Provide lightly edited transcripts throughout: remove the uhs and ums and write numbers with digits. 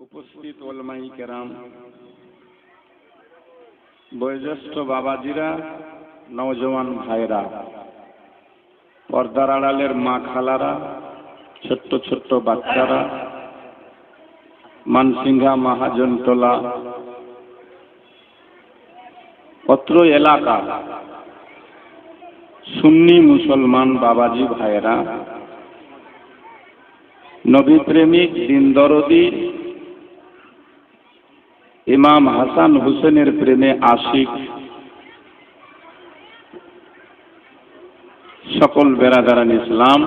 উপস্থিত ওলামাই কেরাম, বয়োজ্যেষ্ঠ বাবাজিরা, নওজওয়ান ভাইরা, পর্দার আড়ালের মা খালারা, ছোট্ট ছোট্ট বাচ্চারা, মানসিংহা মহাজনটোলা অত্র এলাকা সুন্নি মুসলমান বাবাজি ভাইরা, নবী প্রেমিক, দিন দরদি, ইমাম হাসান হুসেনের প্রেমে আশিক সকল বেরাদারান ইসলাম,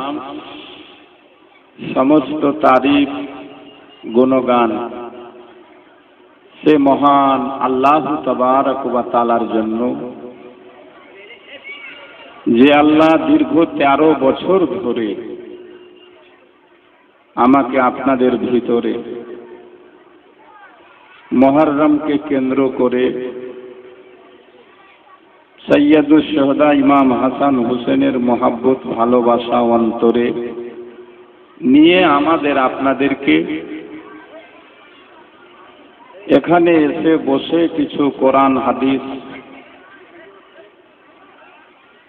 সমস্ত তারিফ গুণগান সে মহান আল্লাহ তাবারক ওয়া তাআলার জন্য, যে আল্লাহ দীর্ঘ 13 বছর ধরে আমাকে আপনাদের ভিতরে মুহররমকে কেন্দ্র করে সৈয়দুশ শুহাদা ইমাম হাসান হুসেনের মহব্বত, ভালোবাসা অন্তরে নিয়ে আমাদের আপনাদেরকে এখানে এসে বসে কিছু কোরআন হাদিস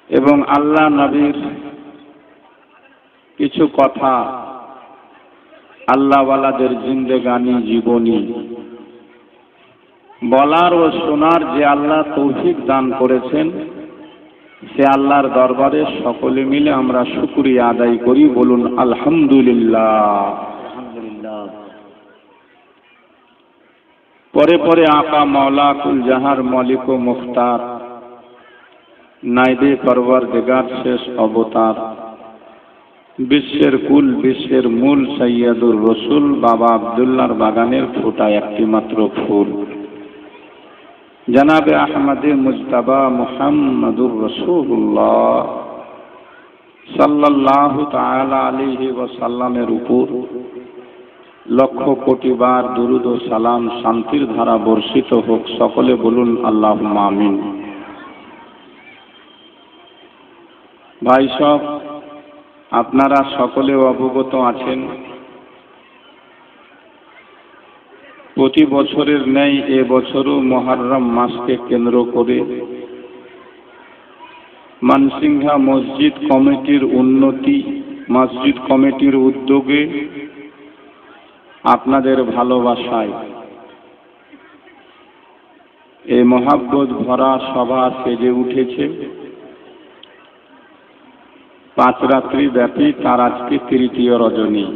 এবং আল্লাহ নবীর কিছু কথা, আল্লাহওয়ালাদের জিন্দেগানি জীবনী বলার ও শোনার যে আল্লাহ তৌফিক দান করেছেন, সে আল্লাহর দরবারে সকলে মিলে আমরা শুকরিয়া আদায় করি। বলুন আলহামদুলিল্লাহ। পরে পরে আকা মাওলা কুল জাহার মালিক ও মুখতার, নাইবে পরওয়ারদিগার শেষ অবতার, বিশ্বের কুল বিশ্বের মূল সৈয়দুর রসুল বাবা আব্দুল্লাহর বাগানের ফোটা একটি মাত্র ফুল, জনাবে আহমদে মুজতবা মুহাম্মদুর রাসূলুল্লাহ সাল্লাল্লাহু তাআলা আলাইহি ওয়াসাল্লামের উপর লক্ষ কোটি বার দুরূদ ও সালাম শান্তির ধারা বর্ষিত হোক। সকলে বলুন আল্লাহুম্মা আমিন। ভাই সব, আপনারা সকলে অবগত আছেন, প্রতি বছরের ন্যায় এবছরও মুহররম মাসকে কেন্দ্র করে মানসিংহা মসজিদ কমিটির উন্নতি, মসজিদ কমিটির উদ্যোগে, আপনাদের ভালোবাসায় এই মহাব্বত ভরা সভা সেজে উঠেছে। 5 রাত্রি ব্যাপী, তার আজকে তৃতীয় রজনী।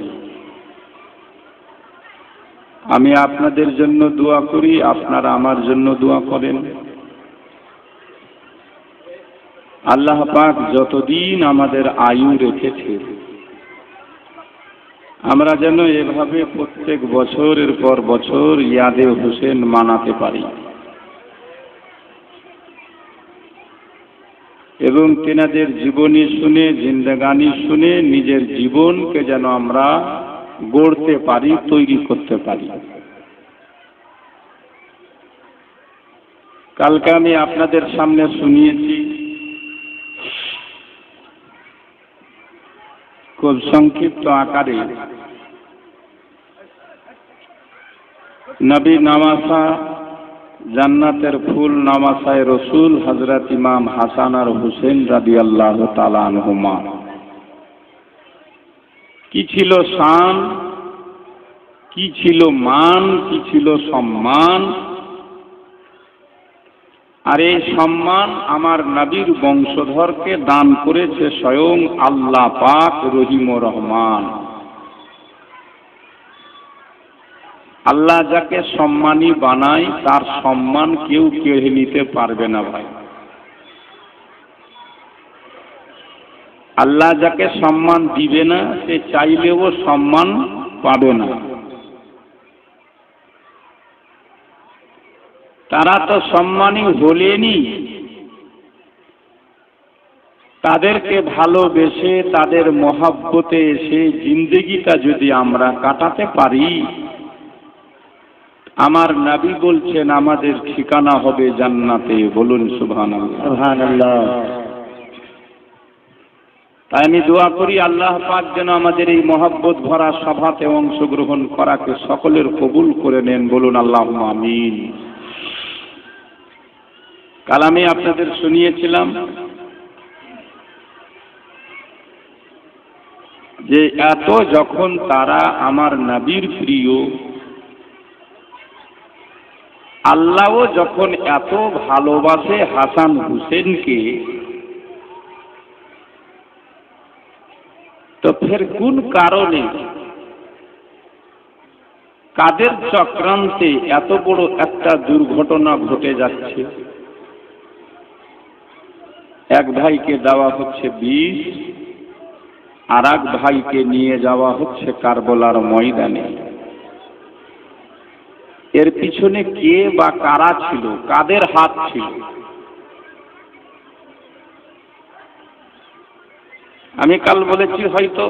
আমি আপনাদের জন্য দোয়া করি, আপনারা আমার জন্য দোয়া করেন। আল্লাহ পাক যতদিন আমাদের আয়ু রেখেছে, আমরা যেন এভাবে প্রত্যেক বছরের পর বছর ইয়াদে হোসেন মানাতে পারি এবং তেনাদের জীবনী শুনে, জিন্দেগানি শুনে নিজের জীবনকে যেন আমরা গড়তে পারি, তৈরি করতে পারি। কালকে আমি আপনাদের সামনে শুনিয়েছি খুব সংক্ষিপ্ত আকারে নবী নামাসা, জান্নাতের ফুল নামাসায় রসুল হযরত ইমাম হাসান আর হুসেন রাদিয়াল্লাহু তাআলা আনহুমা কি ছিল শান, কি ছিল মান, কি ছিল সম্মান। আর এই সম্মান আমার নবীর বংশধরকে দান করেছে স্বয়ং আল্লাহ পাক রহিম ও রহমান। আল্লাহ যাকে সম্মানী বানায়, তার সম্মান কেউ কেড়ে নিতে পারবে না ভাই। আল্লাহ যাকে সম্মান দিবে না, সে চাইলেও সম্মান পাবে না। তারা তো সম্মানী হলেনই, তাদেরকে ভালোবেসে, তাদের মহব্বতে এসে জিন্দেগিটা যদি আমরা কাটাতে পারি, আমার নবী বলছেন আমাদের ঠিকানা হবে জান্নাতে। বলুন সুবহানাল্লাহ। সুবহানাল্লাহ। তাই আমি দোয়া করি আল্লাহ পাক যেন আমাদের এই মহব্বত ভরা সভাতে অংশগ্রহণ করাকে সকলের কবুল করে নেন, বলুন আল্লাহুম্মা আমিন। কাল আমি আপনাদের শুনিয়েছিলাম যে এত যখন তারা আমার নবীর প্রিয়, আল্লাহও যখন এত ভালোবাসে হাসান হুসেনকে, তো ফের কোন কারণে কাদের চক্রান্তে এত বড় একটা দুর্ঘটনা ঘটে যাচ্ছে? এক ভাইকে দেওয়া হচ্ছে বিষ, আর এক ভাইকে নিয়ে যাওয়া হচ্ছে কারবালার ময়দানে। এর পিছনে কে বা কারা ছিল, কাদের হাত ছিল? আমি কাল বলেছি হয়তো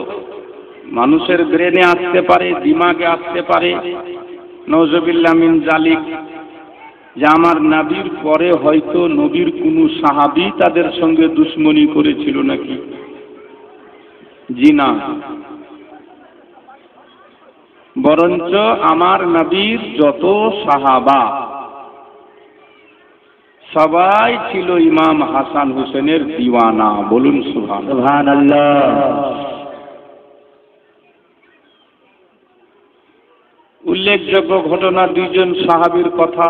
মানুষের ব্রেনে আসতে পারে, দিমাগে আসতে পারে, নওজুবিল্লাহ মিন জালিক, যে আমার নবীর পরে হয়তো নবীর কোন সাহাবী তাদের সঙ্গে দুশমনি করেছিল নাকি। জি না, বরঞ্চ আমার নবীর যত সাহাবা সবাই ছিল ইমাম হাসান হুসেনের দিওয়ানা, বলুন সুবহানাল্লাহ। উল্লেখযোগ্য ঘটনা দুইজন সাহাবীর কথা।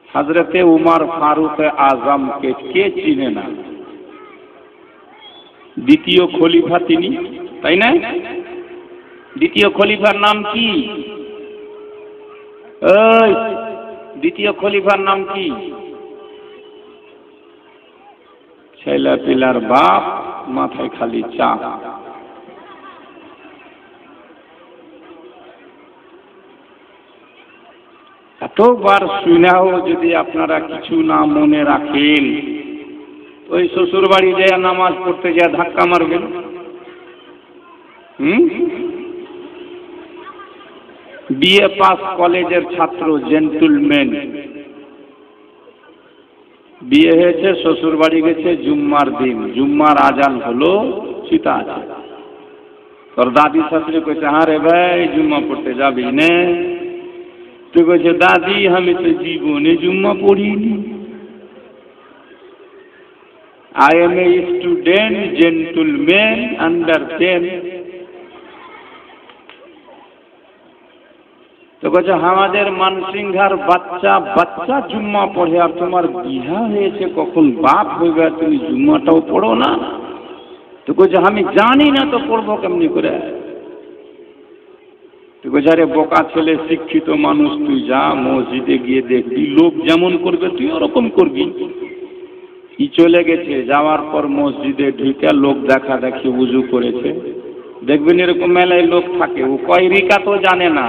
হযরতে উমর ফারুক আজমকে কে চিনে না? দ্বিতীয় খলিফা তিনি, তাই না? দ্বিতীয় খলিফার নাম কি? ওই দ্বিতীয় খলিফার নাম কি? ছেলে পিলার বাপ, মাথায় খালি চাপ। এতবার শুনেও যদি আপনারা কিছু না মনে রাখেন, ওই শ্বশুর বাড়ি যায় নামাজ পড়তে যায় ধাক্কা মারবেন। বিএ পাস কলেজের ছাত্র, জেন্টলম্যান, বিয়ে হয়েছে, শ্বশুর বাড়ি গেছে জুম্মার দিন, জুম্মার আজান হলো, চিতা আছে। তোর দাদি শাশুড়ি কইছে, হ্যাঁ রে ভাই জুম্মা পড়তে যাবি না? তুই কইছে, দাদি আমি তো জীবনে জুম্মা পড়িনি। I am a student, gentleman, under 10. তো বলছে আমাদের মানসিংহার বাচ্চা বাচ্চা জুম্মা পড়ে, আর তোমার বিহা হয়েছে কখন, বাপ হইবে তুমি জুম্মাটাও পড়ো না? তো বলছে আমি জানি না তো পড়বো কেমনি করে। তো বলছে আরে বোকা ছেলে, শিক্ষিত মানুষ, তুই যা মসজিদে গিয়ে দেখবি, লোক যেমন করবে তুই ওরকম করবি। ই চলে গেছে, যাওয়ার পর মসজিদে ঢুকে লোক দেখা দেখি উজু করেছে। দেখবেন এরকম মেলায় লোক থাকে, ও কয় রিকা তো জানে না।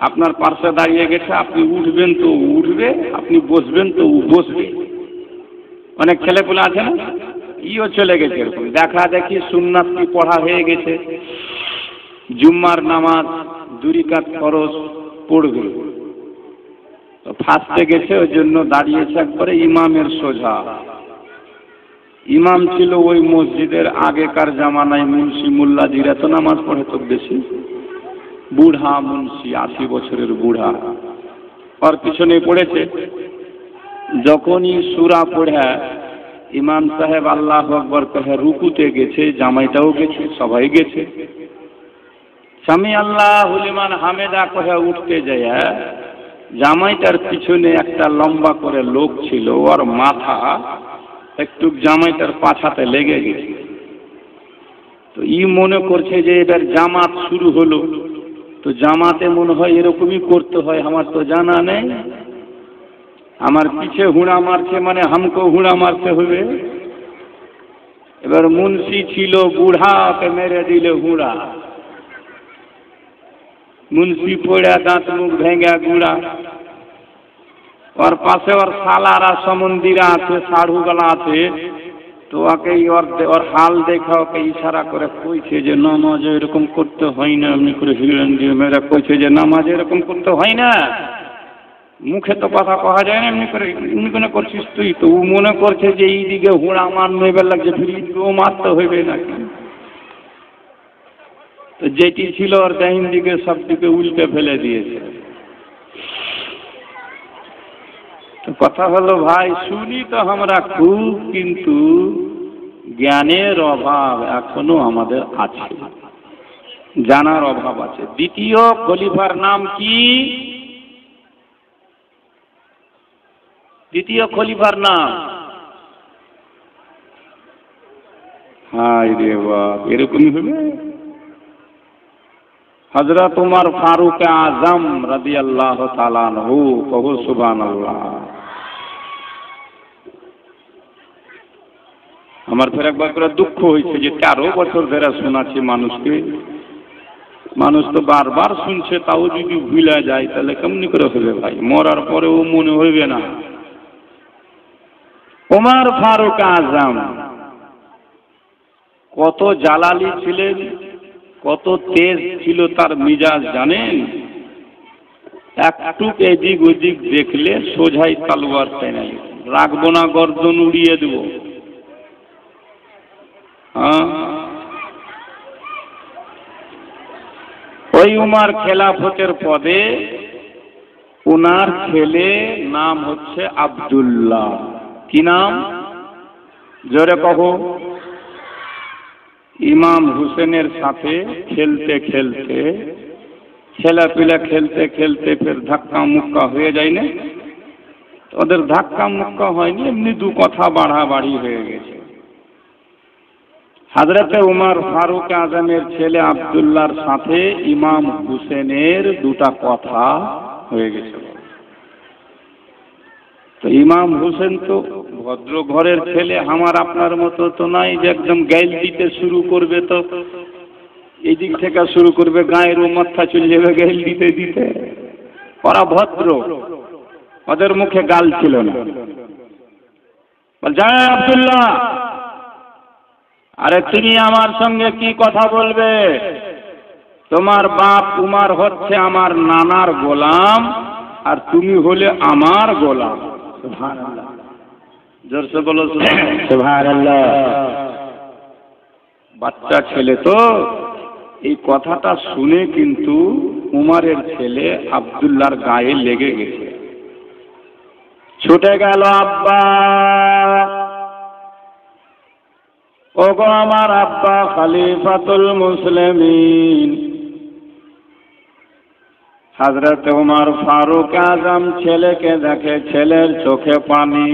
আপনার পার্শ্বে দাঁড়িয়ে গেছে, আপনি উঠবেন তো উঠবে, আপনি বসবেন তো বসবে। অনেক ছেলেপুলে আছে না, ইও চলে গেছে এরকম দেখা দেখি। সুন্নাত কি পড়া হয়ে গেছে, জুম্মার নামাজ 2 রাকাত ফরজ পড়বে, তো ফাঁসতে গেছে, ওই জন্য দাঁড়িয়েছে একবারে ইমামের সোজা। ইমাম ছিল ওই মসজিদের আগেকার জামানায় মুন্সি মোল্লাজিরা তো নামাজ পড়ে তো বেশি, বুড়া মুন্সি, 80 বছরের বুড়া, ওর পিছনে পড়েছে। যখনই সূরা পড়ে ইমাম সাহেব আল্লাহু আকবার কহে রুকুতে গেছে, জামাইটাও গেছে, সবাই গেছে। সামি আল্লাহু লিমান হামিদা কহে উঠতে যায়, জামাইটার পিছনে একটা লম্বা করে লোক ছিল, ওর মাথা একটু জামাইটার পাছাতে লেগে গেছে। তো ই মনে করছে যে এটার জামাত শুরু হলো, তো জামাতে মনে হয় এরকমই করতে হয়, আমার তো জানা নেই। আমার পিছে হুড়া মারছে মানে হামকেও হুড়া মারতে হবে। এবার মুন্সি ছিল বুড়া, ওকে মেরে দিলে হুড়া। মুন্সি পড়ে দাঁত মুখ ভেঙে গুড়া। ওর পাশে ওর সালারা সমন্দিরা আছে, সাধুগুলা আছে, তো ওকে ওর হাল দেখা ওকে ইশারা করে কইছে যে নামাজে এরকম করতে হয় না। এমনি করে হিরণ দিয়ে মেয়েরা কইছে যে নামাজে এরকম করতে হয় না। মুখে তো কথা কওয়া যায় না, এমনি করে করছিস তুই তো। ও মনে করছে যে এইদিকে হুড়া আমার নেবার লাগছে, ফিরিও মারতে হইবে নাকি। তো যেটি ছিল ওর ডাইন দিকে সব দিকে উল্টে ফেলে দিয়েছে। তো কথা হলো ভাই, শুনি তো আমরা খুব, কিন্তু জ্ঞানের অভাব এখনো আমাদের আছে, জানার অভাব আছে। দ্বিতীয় খলিফার নাম কি? দ্বিতীয় খলিফার নাম, হায় রে বাপ, এরকমই হবে। হযরত উমর ফারুক আজম রাদিয়াল্লাহু তাআলা আনহু, কহু সুবহানাল্লাহ। আমার ফের একবার করে দুঃখ হয়েছে যে 13 বছর ধরে শোনাচ্ছি মানুষকে, মানুষ তো বারবার শুনছে, তাও যদি ভুলে যায় তাহলে কেমনি করে হবে ভাই? মরার পরেও মনে হইবে না। উমর ফারুক আজম কত জালালি ছিলেন, কত তেজ ছিল তার মিজাজ জানেন? একটু এদিক ওদিক দেখলে সোজাই তলোয়ার টেনে, রাখবো না, গর্দন উড়িয়ে দেব। ওই উমর খেলাফতের পদে ওনার ছেলে নাম হচ্ছে আব্দুল্লাহ। কি নাম? জোরে কহো। ইমাম হুসেনের সাথে খেলতে খেলতে, ছেলেপিলা খেলতে খেলতে ফের ধাক্কা মুক্কা হয়ে যায় না? ওদের ধাক্কা মুক্কা হয়নি, এমনি দু কথা বাড়াবাড়ি হয়ে গেছে। হযরতে উমর ফারুক আজমের ছেলে আব্দুল্লাহর সাথে ইমাম হুসেনের দুটা কথা হয়ে গেছে। তো ইমাম হুসেন তো ভদ্র ঘরের ছেলে, আমার আপনার মতো তো নাই যে একদম গাইল দিতে শুরু করবে, তো এই দিক থেকে শুরু করবে, গায়ের মাথা চলে যাবে গাইল দিতে দিতে। ওরা ভদ্র, ওদের মুখে গাল ছিল না। বলছে আব্দুল্লাহ, আরে তুমি আমার সঙ্গে কি কথা বলবে? তোমার বাপ উমর হচ্ছে আমার নানার গোলাম, আর তুমি হলে আমার গোলাম। সুবহানাল্লাহ, জোরসে বলো সুবহানাল্লাহ। বাচ্চা ছেলে তো, এই কথাটা শুনে কিন্তু উমরের ছেলে আব্দুল্লাহর গায়ে লেগে গেছে। ছুটে গেল, আব্বা, ওগো আমার আব্বা খলিফাতুল মুসলিমিন। হযরত উমর ফারুক আজম ছেলেকে দেখে, ছেলের চোখে পানি।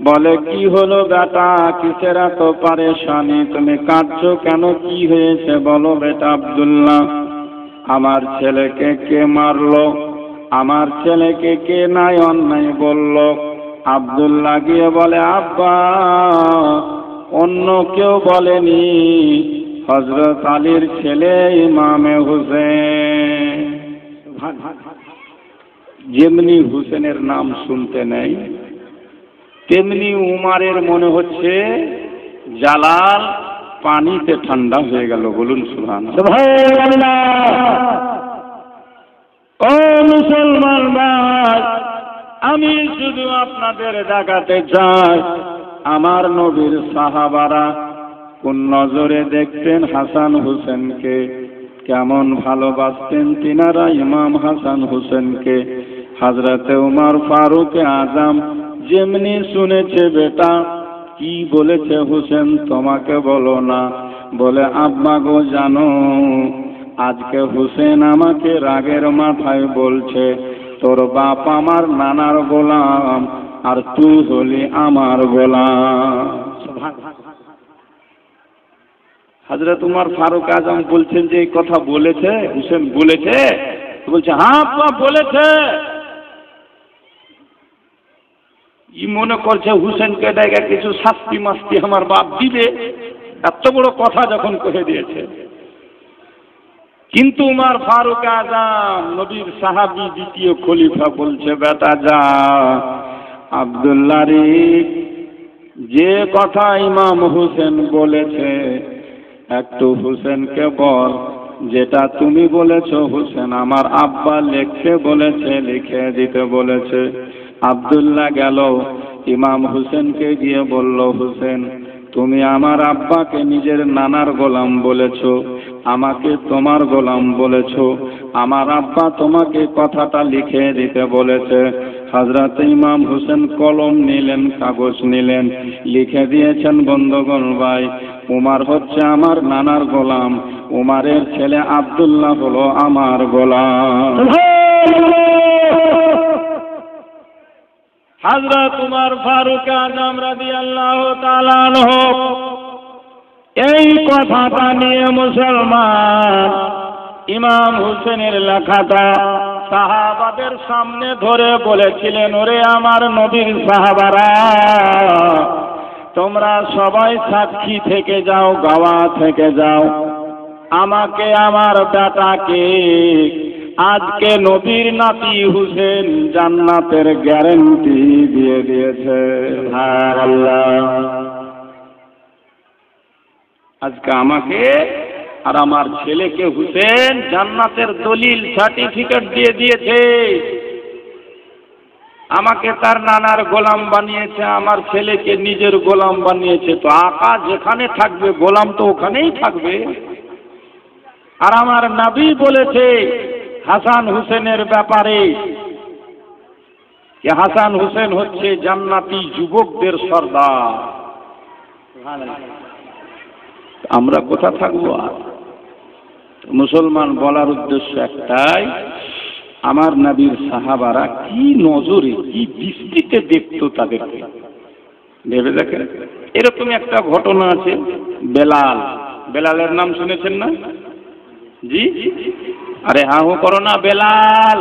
বলে, কি হলো বেটা, কিসের এত পারেশানি, তুমি কাঁদছো কেন, কি হয়েছে বলো বেটা আব্দুল্লাহ। আমার ছেলেকে কে মারলো, আমার ছেলেকে কে নাই অন্যায় বললো? আব্দুল্লাহ গিয়ে বলে, আব্বা, অন্য কেউ বলেনি, হযরত আলীর ছেলে ইমামে হুসেন। যেমনি হুসেনের নাম শুনতে নেই, তেমনি উমারের মনে হচ্ছে জালাল পানিতে ঠান্ডা হয়ে গেল। বলুন সুবহানাল্লাহ। ও মুসলমান ভাই, আমি শুধু আপনাদের দেখাতে চাই, আমার নবীর সাহাবারা কোন নজরে দেখতেন হাসান হুসেনকে, কেমন ভালোবাসতেন তিনারা ইমাম হাসান হুসেনকে। হযরতে উমর ফারুক আজম যেমনি শুনেছে, বেটা কি বলেছে হুসেন তোমাকে বলো না? বলে, আব্বা গো, জানো আজকে হুসেন আমাকে রাগের মাথায় বলছে, তোর বাপ আমার নানার গোলাম, আর তুই হলি আমার গোলাম। হযরত উমর ফারুক আজম বলছেন যে এই কথা বলেছে হুসেন, বলেছে? বলছে, হ্যাঁ আব্বা বলেছে। ই মনে করছে হুসেনকে ডেকে কিছু শাস্তি মাস্তি আমার বাপ দিবে, এত বড় কথা যখন কহে দিয়েছে। কিন্তু উমর ফারুক আজম নবীর সাহাবী, দ্বিতীয় খলিফা, বলছে, বেটা যা, আব্দুল্লাহ রে, যে কথা ইমাম হুসেন বলেছে একটু হুসেনকে বল, যেটা তুমি বলেছ হোসেন আমার আব্বা লিখতে বলেছে, লিখে দিতে বলেছে। আব্দুল্লাহ গেল ইমাম হোসেনকে গিয়ে বলল, হোসেন তুমি আমার আব্বাকে নিজের নানার গোলাম বলেছ, আমাকে তোমার গোলাম বলেছ, আমার আব্বা তোমাকে কথাটা লিখে দিতে বলেছে। হযরত ইমাম হোসেন কলম নিলেন, কাগজ নিলেন, লিখে দিয়েছেন, বন্ধুগণ ভাই, উমর হচ্ছে আমার নানার গোলাম, উমরের ছেলে আব্দুল্লাহ হলো আমার গোলাম। হযরত উমর ফারুক আজম রাদিয়াল্লাহু তাআলা আনহু এই কথাটা নিয়ে মুসলমান ইমাম হোসেনের লেখাটা সাহাবাদের সামনে ধরে বলেছিলেন, ওরে আমার নবীর সাহাবারা, তোমরা সবাই সাক্ষী থেকে যাও, গাওয়া থেকে যাও, আমাকে আমার বেটাকে আজকে নবীর নাতি হোসেন জান্নাতের গ্যারান্টি দিয়ে দিয়েছে। আজকে আমাকে আর আমার ছেলেকে হোসেন জান্নাতের দলিল সার্টিফিকেট দিয়ে দিয়েছে। আমাকে তার নানার গোলাম বানিয়েছে, আমার ছেলেকে নিজের গোলাম বানিয়েছে। তো আকা যেখানে থাকবে গোলাম তো ওখানেই থাকবে। আর আমার নবী বলেছে হাসান হোসেনের ব্যাপারে যে হাসান হোসেন হচ্ছে জান্নাতি যুবকদের সর্দার। আমরা কোথা থাকবো? আর মুসলমান বলার উদ্দেশ্য একটাই, আমার নবীর সাহাবারা কি নজরে কি দৃষ্টিতে দেখতো তাদেরকে ভেবে দেখেন। এরকম একটা ঘটনা আছে, বেলাল। বেলালের নাম শুনেছেন না? জি, আরে হা হু করো না। বেলাল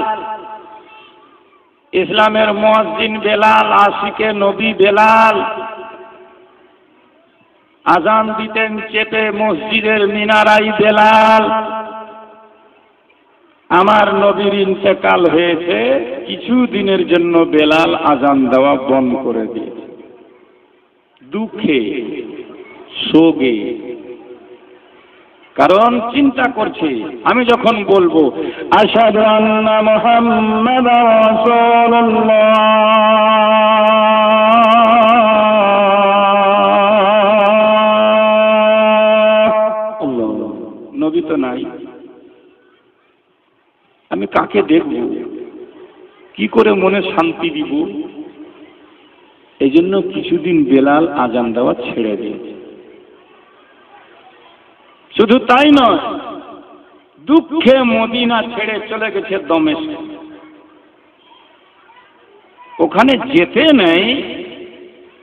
ইসলামের মুয়াজ্জিন বেলাল, আশিকে নবী বেলাল। আজান দিতেন চেপে মসজিদের মিনারাই বেলাল। আমার নবীর ইন্তেকাল হয়েছে, কিছু দিনের জন্য বেলাল আজান দেওয়া বন্ধ করে দিয়েছে। দুঃখে শোকে, কারণ চিন্তা করছে আমি যখন বলবো আশহাদু আন্না মুহাম্মাদার রাসূলুল্লাহ, নবী তো নাই, আমি কাকে দেখব, কি করে মনে শান্তি দিব? এই জন্য কিছুদিন বেলাল আজান দেওয়া ছেড়ে দিয়েছে। শুধু তাই নয়, দুঃখে মদিনা ছেড়ে চলে গেছে দমেস্ক। ওখানে যেতে নেই,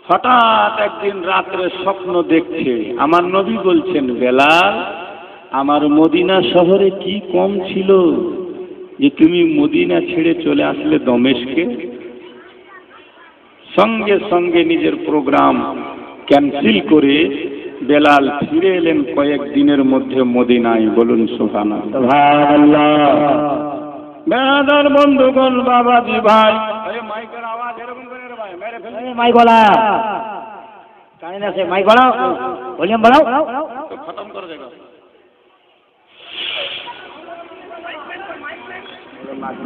হঠাৎ একদিন রাত্রে স্বপ্ন দেখছে। আমার নবী বলছেন, বেলাল আমার মদিনা শহরে কি কম ছিল যে তুমি মদিনা ছেড়ে চলে আসলে দমেস্কে? সঙ্গে সঙ্গে নিজের প্রোগ্রাম ক্যান্সেল করে বেলাল ফিরে এলেন কয়েকদিনের মধ্যে মদিনায়। বলুন সুবহানাল্লাহ। বেরাদার বন্ধুগণ, বাবাজি ভাই, মাইকের আওয়াজ এরকম করে রে ভাই, মেরে ফেলে মাইক वाला কানে না, সে মাইক বাড়াও, ভলিউম বাড়াও, তো খতম করে দেগা।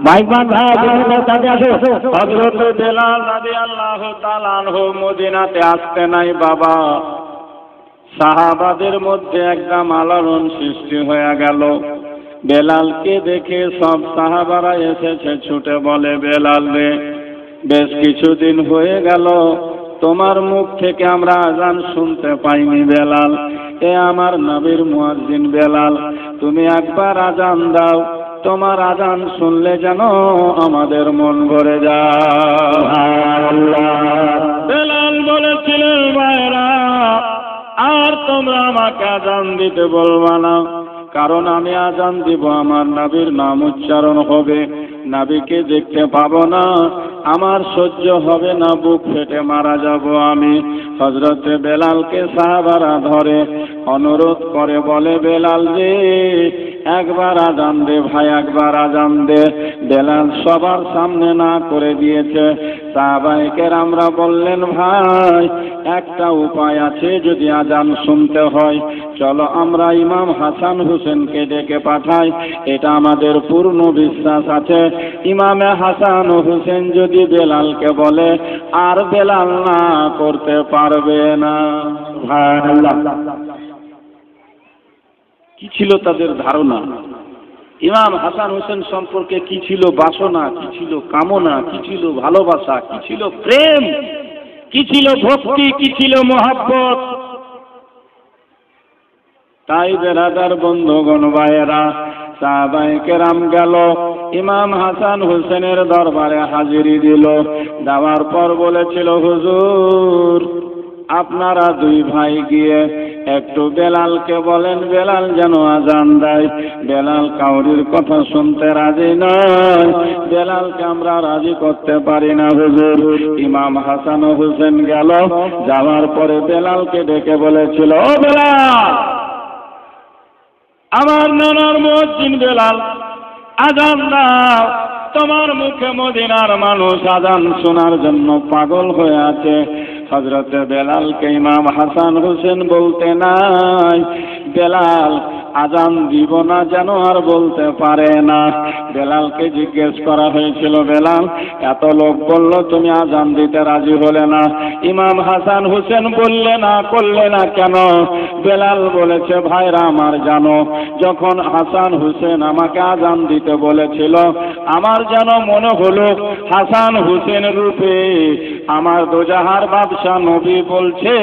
মাইক মান ভাই তাতে আসো। হযরত বেলাল রাদিয়াল্লাহু তাআলা আনহু মদিনাতে আসতে নাই বাবা। সাহাবাদের মধ্যে একদম আলোড়ন সৃষ্টি হয়ে গেল। বেলালকে দেখে সব সাহাবারা এসেছে ছুটে বলে, বেলাল রে, বেশ কিছুদিন হয়ে গেল তোমার মুখ থেকে আমরা আজান শুনতে পাইনি। বেলাল, এ আমার নবীর মুয়াজ্জিন বেলাল, তুমি একবার আজান দাও, তোমার আজান শুনলে যেন আমাদের মন ভরে যায়। বেলাল বলেছিলেন, ভাইরা, আর তোমরা আমাকে আজান দিতে বলবা না, কারণ আমি আজান দিব আমার নবীর নাম উচ্চারণ হবে, নবীকে দেখতে পাবো না, আমার সহ্য হবে না, বুক ফেটে মারা যাব আমি। হযরতে বেলালকে সাহাবারা ধরে অনুরোধ করে, বলে বেলাল যে একবার আজান দে ভাই, একবার আজান দে। বেলাল সবার সামনে না করে দিয়েছে। সাহাবায়ে কেরামরা বললেন, ভাই একটা উপায় আছে, যদি আজান শুনতে হয় চলো আমরা ইমাম হাসান হোসেনকে ডেকে পাঠাই, এটা আমাদের পূর্ণ বিশ্বাস আছে। ইমামে হাসান হোসেন যদি বেলালকে বলে আর বেলাল না করতে পারবে না। কি ছিল তাদের ধারণা? ইমাম হাসান হোসেন সম্পর্কে কি ছিল বাসনা, কি ছিল কামনা, কি ছিল ভালোবাসা, কি ছিল প্রেম, কি ছিল ভক্তি, কি ছিল মহব্বত। তাই বেরাদার বন্ধুগণ ভাইয়েরা, সাহাবায়ে কেরাম গেল ইমাম হাসান হোসেনের দরবারে হাজিরি দিল। দেওয়ার পর বলেছিল, হুজুর আপনারা দুই ভাই গিয়ে একটু বেলালকে বলেন বেলাল যেন আজান দেয়। বেলাল কাউরির কথা শুনতে রাজি নয়, বেলালকে আমরা রাজি করতে পারি না হুজুর। ইমাম হাসান হোসেন গেল, যাওয়ার পরে বেলালকে ডেকে বলেছিল, ও বেলাল, আমার নানার মুয়াজ্জিন বেলাল, আজান দাও। তোমার মুখে মদিনার মানুষ আজান শোনার জন্য পাগল হয়ে আছে। হযরতে বেলালকে ইমাম হাসান হোসেন বলতে নাই, বেলাল আজান দিব না যেন আর বলতে পারে না। বেলালকে জিজ্ঞেস করা হয়েছিল, বেলাল এত লোক বলল তুমি আজান দিতে রাজি হলে না, ইমাম হাসান হোসেন বললে না করলে না কেন? বেলাল বলেছে, ভাইরা আমার জানো, যখন হাসান হোসেন আমাকে আজান দিতে বলেছিল আমার যেন মনে হলো হাসান হোসেন রূপে আমার দোজাহার বাদশাহ নবী বলছে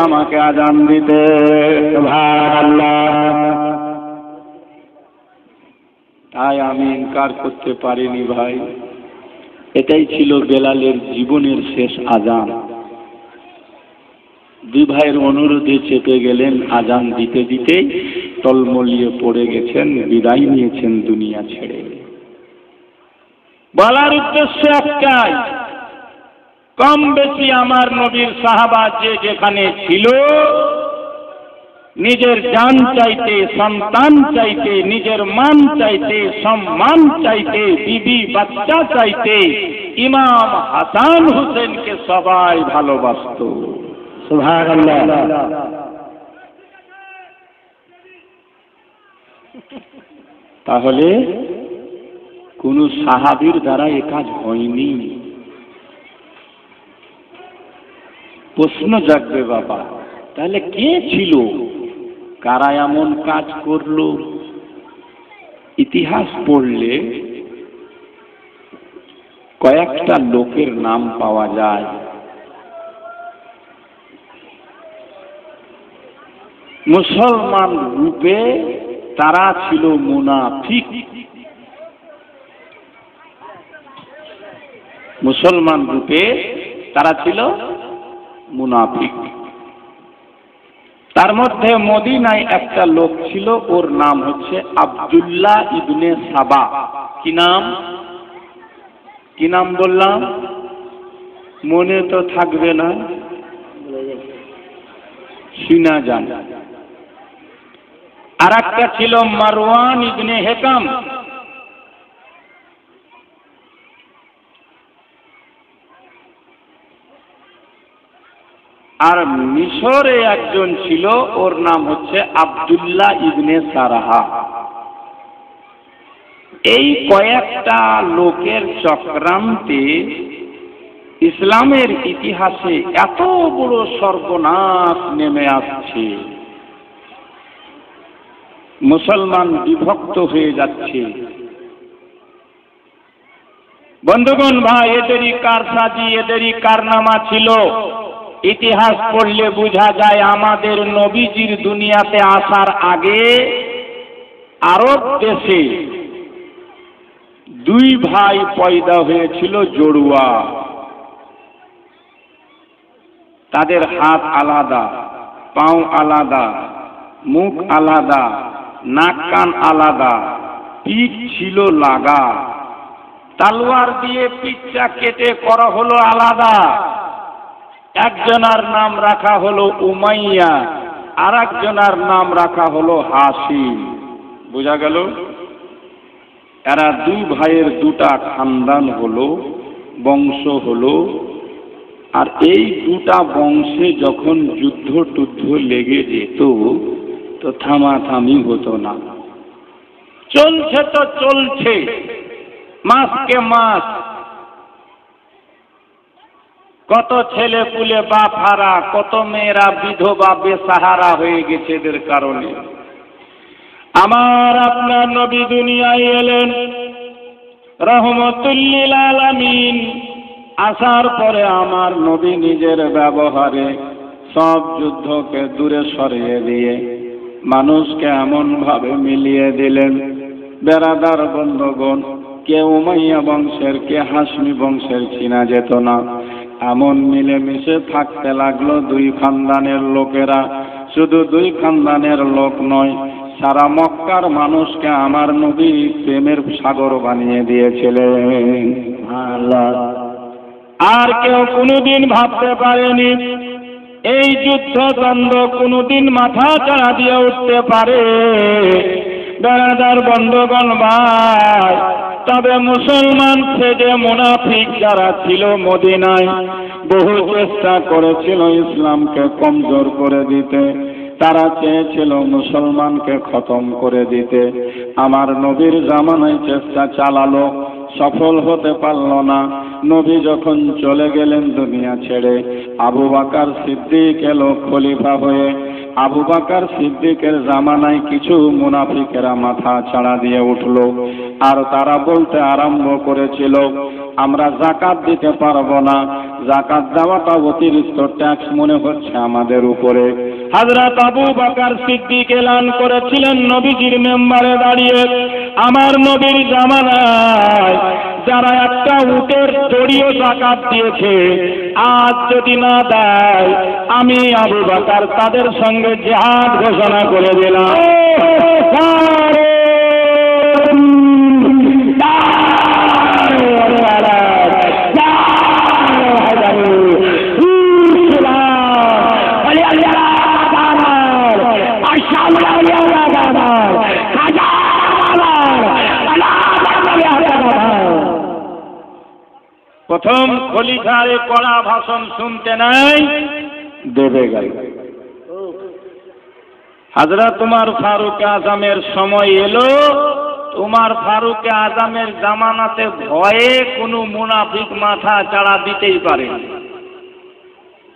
আমাকে আজান দিতে। তাই আমি ইনকার করতে পারিনি ভাই। এটাই ছিল বেলালের জীবনের শেষ আজান। দুই ভাইয়ের অনুরোধে চেপে গেলেন, আজান দিতে দিতেই টলমলিয়ে পড়ে গেছেন, বিদায় নিয়েছেন দুনিয়া ছেড়ে। বলার উদ্দেশ্য একটাই, কম বেশি আমার নবীর সাহাবা যে যেখানে ছিল, নিজের জান চাইতে, সন্তান চাইতে, নিজের মান চাইতে, সম্মান চাইতে, বিবি বাচ্চা চাইতে ইমাম হাসান হোসেনকে সবাই ভালোবাসত। সুবহানাল্লাহ। তাহলে কোন সাহাবীর দ্বারা এ কাজ হয়নি। প্রশ্ন জাগবে বাবা, তাহলে কে ছিল, কারা এমন কাজ করলো? ইতিহাস পড়লে কয়েকটা লোকের নাম পাওয়া যায়। মুসলমান রূপে তারা ছিল মুনাফিক। মুসলমান রূপে তারা ছিল মুনাফিক। তার মধ্যে মদিনায় একটা লোক ছিল, ওর নাম হচ্ছে আব্দুল্লাহ ইবনে সাবা। কি নাম? কি নাম বললাম? মনে তো থাকবে না, শুনা যান। আর একটা ছিল মারওয়ান ইবনে হেকাম। আর মিশরে একজন ছিল, ওর নাম হচ্ছে আব্দুল্লাহ ইবনে সারাহা। এই কয়েকটা লোকের চক্রান্তে ইসলামের ইতিহাসে এত বড় সর্বনাশ নেমে আসছে, মুসলমান বিভক্ত হয়ে যাচ্ছে। বন্ধুগণ ভাই, এদেরই কারসাজি, এদেরই কারনামা ছিল। ইতিহাস পড়লে বোঝা যায় আমাদের নবীজির দুনিয়াতে আসার আগে আরব দেশে দুই ভাই পয়দা হয়েছিল জড়ুয়া। তাদের হাত আলাদা, পাও আলাদা, মুখ আলাদা, নাক কান আলাদা, পিঠ ছিল লাগা। তালোয়ার দিয়ে পিঠটা কেটে করা হলো আলাদা। একজনার নাম রাখা হলো উমাইয়া, আর একজনার নাম রাখা হলো হাসিম। বোঝা গেল? এরা দুই ভাইয়ের দুটা খানদান হলো, বংশ হলো। আর এই দুটা বংশে যখন যুদ্ধ টুদ্ধ লেগে যেত তো থামাথামি হতো না। চলছে তো চলছে, মাসকে মাস। কত ছেলে পুলে বাপ হারা, কত মেয়েরা বিধবা বেসাহারা হয়ে গেছে এদের কারণে। আমার আপনার নবী দুনিয়ায় এলেন রহমতুল লিল আলামিন। আসার পরে আমার নবী নিজের ব্যবহারে সব যুদ্ধকে দূরে সরিয়ে দিয়ে মানুষকে এমন ভাবে মিলিয়ে দিলেন, বেরাদার বন্ধুগণ, কে উমাইয়া বংশের কে হাশমি বংশের চিনা যেত না। এমন মিলেমিশে থাকতে লাগলো দুই খানদানের লোকেরা। শুধু দুই খানদানের লোক নয়, সারা মক্কার মানুষকে আমার নবী প্রেমের সাগর বানিয়ে দিয়েছিলেন। আর কেউ কোনোদিন ভাবতে পারেনি এই যুদ্ধ দ্বন্দ্ব কোনোদিন মাথা চাড়া দিয়ে উঠতে পারে। বেরাদার বন্ধুগণ ভাই, তবে মুসলমান সেজে মুনাফিক যারা ছিল মদিনায় বহু চেষ্টা করেছিল ইসলামকে কমজোর করে দিতে। তারা চেয়েছিল মুসলমানকে খতম করে দিতে। আমার নবীর জামানায় চেষ্টা চালালো, সফল হতে পারল না। নবী যখন চলে গেলেন দুনিয়া ছেড়ে, আবু বকর সিদ্দিক এলো খলিফা হয়ে। আবু বকর সিদ্দিকের জামানায় কিছু মুনাফিকেরা মাথা ছাড়া দিয়ে উঠল, আর তারা বলতে আরম্ভ করেছিল, আমরা যাকাত দিতে পারবো না, যাকাত দেওয়াটা অতিরিক্ত ট্যাক্স মনে হচ্ছে আমাদের উপরে। হযরত আবু বকর সিদ্দিক এলান করেছিলেন নবীজির মেম্বারে দাঁড়িয়ে, আমার নবীর জামানায় যারা একটা উটের দড়িও যাকাত দিয়েছে, আজ যদি না দেয় আমি আবু বকর তাদের সঙ্গে জিহাদ ঘোষণা করে দিলাম। প্রথম খলিফার কড়া ভাষণ শুনতে নাই দেবে গেল। হযরত উমর ফারুক আজমের সময় এলো। উমর ফারুক আজমের জামানাতে ভয়ে কোনো মুনাফিক মাথা চাড়া দিতেই পারে।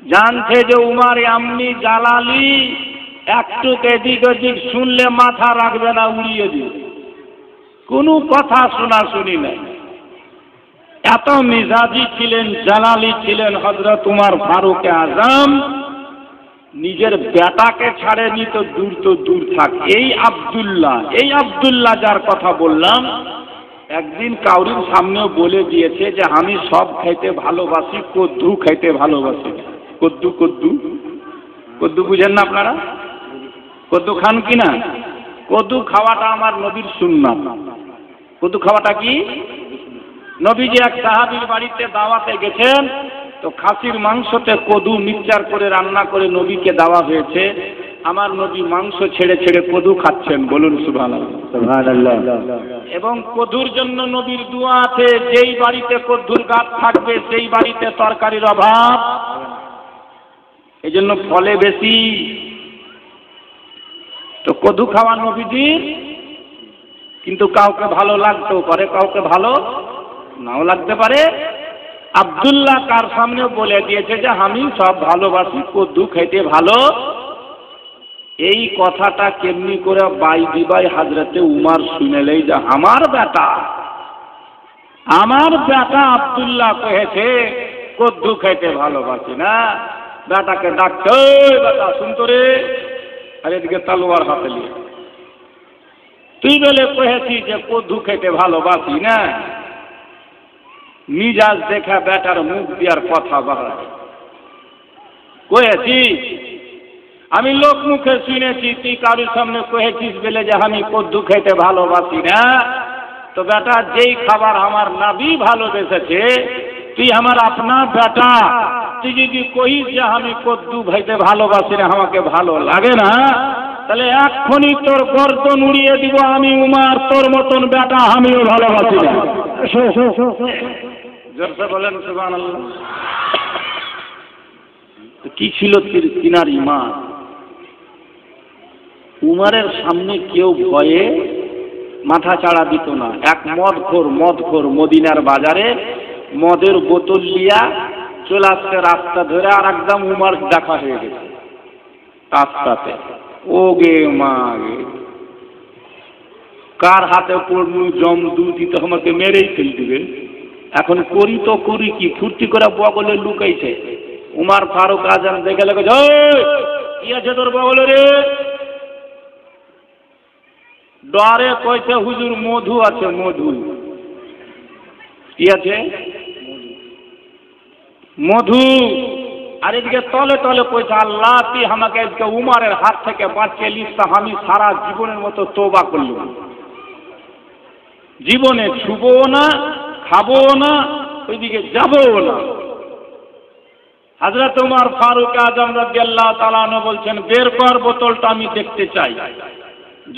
জানছে যে উমর এমনি জালালি, একটু এদিক ওদিক শুনলে মাথা রাখবে না, উড়িয়ে দিবে। কোনো কথা শোনাশুনি নাই। এত মিজাজি ছিলেন, জালালি ছিলেন হযরত উমর ফারুক আজম। নিজের বেটাকে ছাড়েনি তো দূর থাক। এই আব্দুল্লাহ যার কথা বললাম, একদিন কাউরির সামনেও বলে দিয়েছে যে আমি সব খাইতে ভালোবাসি, কদ্দু খাইতে ভালোবাসি। কদ্দু বুঝেন না আপনারা? কদ্দু খান কিনা? কদ্দু খাওয়াটা আমার নবীর সুন্নাত। কদ্দু খাওয়াটা কি? নবীজি এক সাহাবীর বাড়িতে দাওয়াতে গেছেন, তো খাসির মাংসতে কদু মিক্সচার করে রান্না করে নবীকে দেওয়া হয়েছে। আমার নবী মাংস ছেড়ে ছেড়ে কদু খাচ্ছেন। বলুন সুবহানাল্লাহ। এবং কদুর জন্য নবীর দোয়া আছে, যেই বাড়িতে কদ্দুর গাছ থাকবে সেই বাড়িতে তরকারির অভাব। এই জন্য ফলে বেশি। তো কদু খাওয়া নবীজির, কিন্তু কাউকে ভালো লাগতেও পারে, কাউকে ভালো নাও লাগতে পারে। আব্দুল্লাহ কার সামনে বলে দিয়েছে যে আমি সব ভালোবাসি, কদ্দু খাইতে ভালো। এই কথাটা কেমনি করে বাই দিবাই হযরতে উমর শুনেলেই যে আমার বেটা আব্দুল্লাহ কহেছে কদ্দু খাইতে ভালোবাসি না। বেটাকে ডাকতে, বেটা শুনতো রে, আর এদিকে তলোয়ার হাতে নিয়ে, তুই বলে কহেছি যে কদ্দু খাইতে ভালোবাসি না। মিজাজ দেখা বেটার মুখ দিয়ার কথা বাড়ায়। কয়েছি আমি লোক মুখে শুনেছি, তুই কারোর সামনে কয়েছিস বলে যে আমি কদ্দু খাইতে ভালোবাসি না। তো তো বেটা যেই খাবার আমার নবী ভালোবেসেছে, তুই আমার আপনার বেটা, তুই যদি কহিস যে আমি কদ্দু ভাইতে ভালোবাসি না, আমাকে ভালো লাগে না, তাহলে এক্ষুনি তোর গর্দন উড়িয়ে দিব আমি উমার, তোর মতন বেটা আমিও ভালোবাসি না। জোরসে বলেন সুবহানাল্লাহ। কি ছিল তিনার ঈমান? উমারের সামনে কেউ ভয়ে মাথা চাড়া দিত না। এক মদখোর মদিনার বাজারে মদের বোতল লিয়া চলে আসছে রাস্তা ধরে, আর একদম উমার দেখা হয়ে গেছে রাস্তাতে। ও গে মা গে, কার হাতে পড়লু জম দুধি তো আমাকে মেরেই ফেল দিবে। এখন করি তো করি কি, ফুর্তি করে বগলে লুকাইছে। উমার ফারুক আজম দেখে লেগে, কি আছে তোর বগলে রে? ডরে কইছে হুজুর মধু আছে, মধু। কি আছে? মধু। আর এদিকে তলে তলে কইছে, আল্লাহ তুই আমাকে আজকে উমারের হাত থেকে বাঁচিয়ে লিস, আমি সারা জীবনের মতো তওবা করলাম, জীবনে ছুবো না, খাবো না, ওইদিকে যাবো না। হযরত উমর ফারুক আজম রাদিয়াল্লাহু তাআলা আনহু বলছেন, বের কর বোতলটা, আমি দেখতে চাই।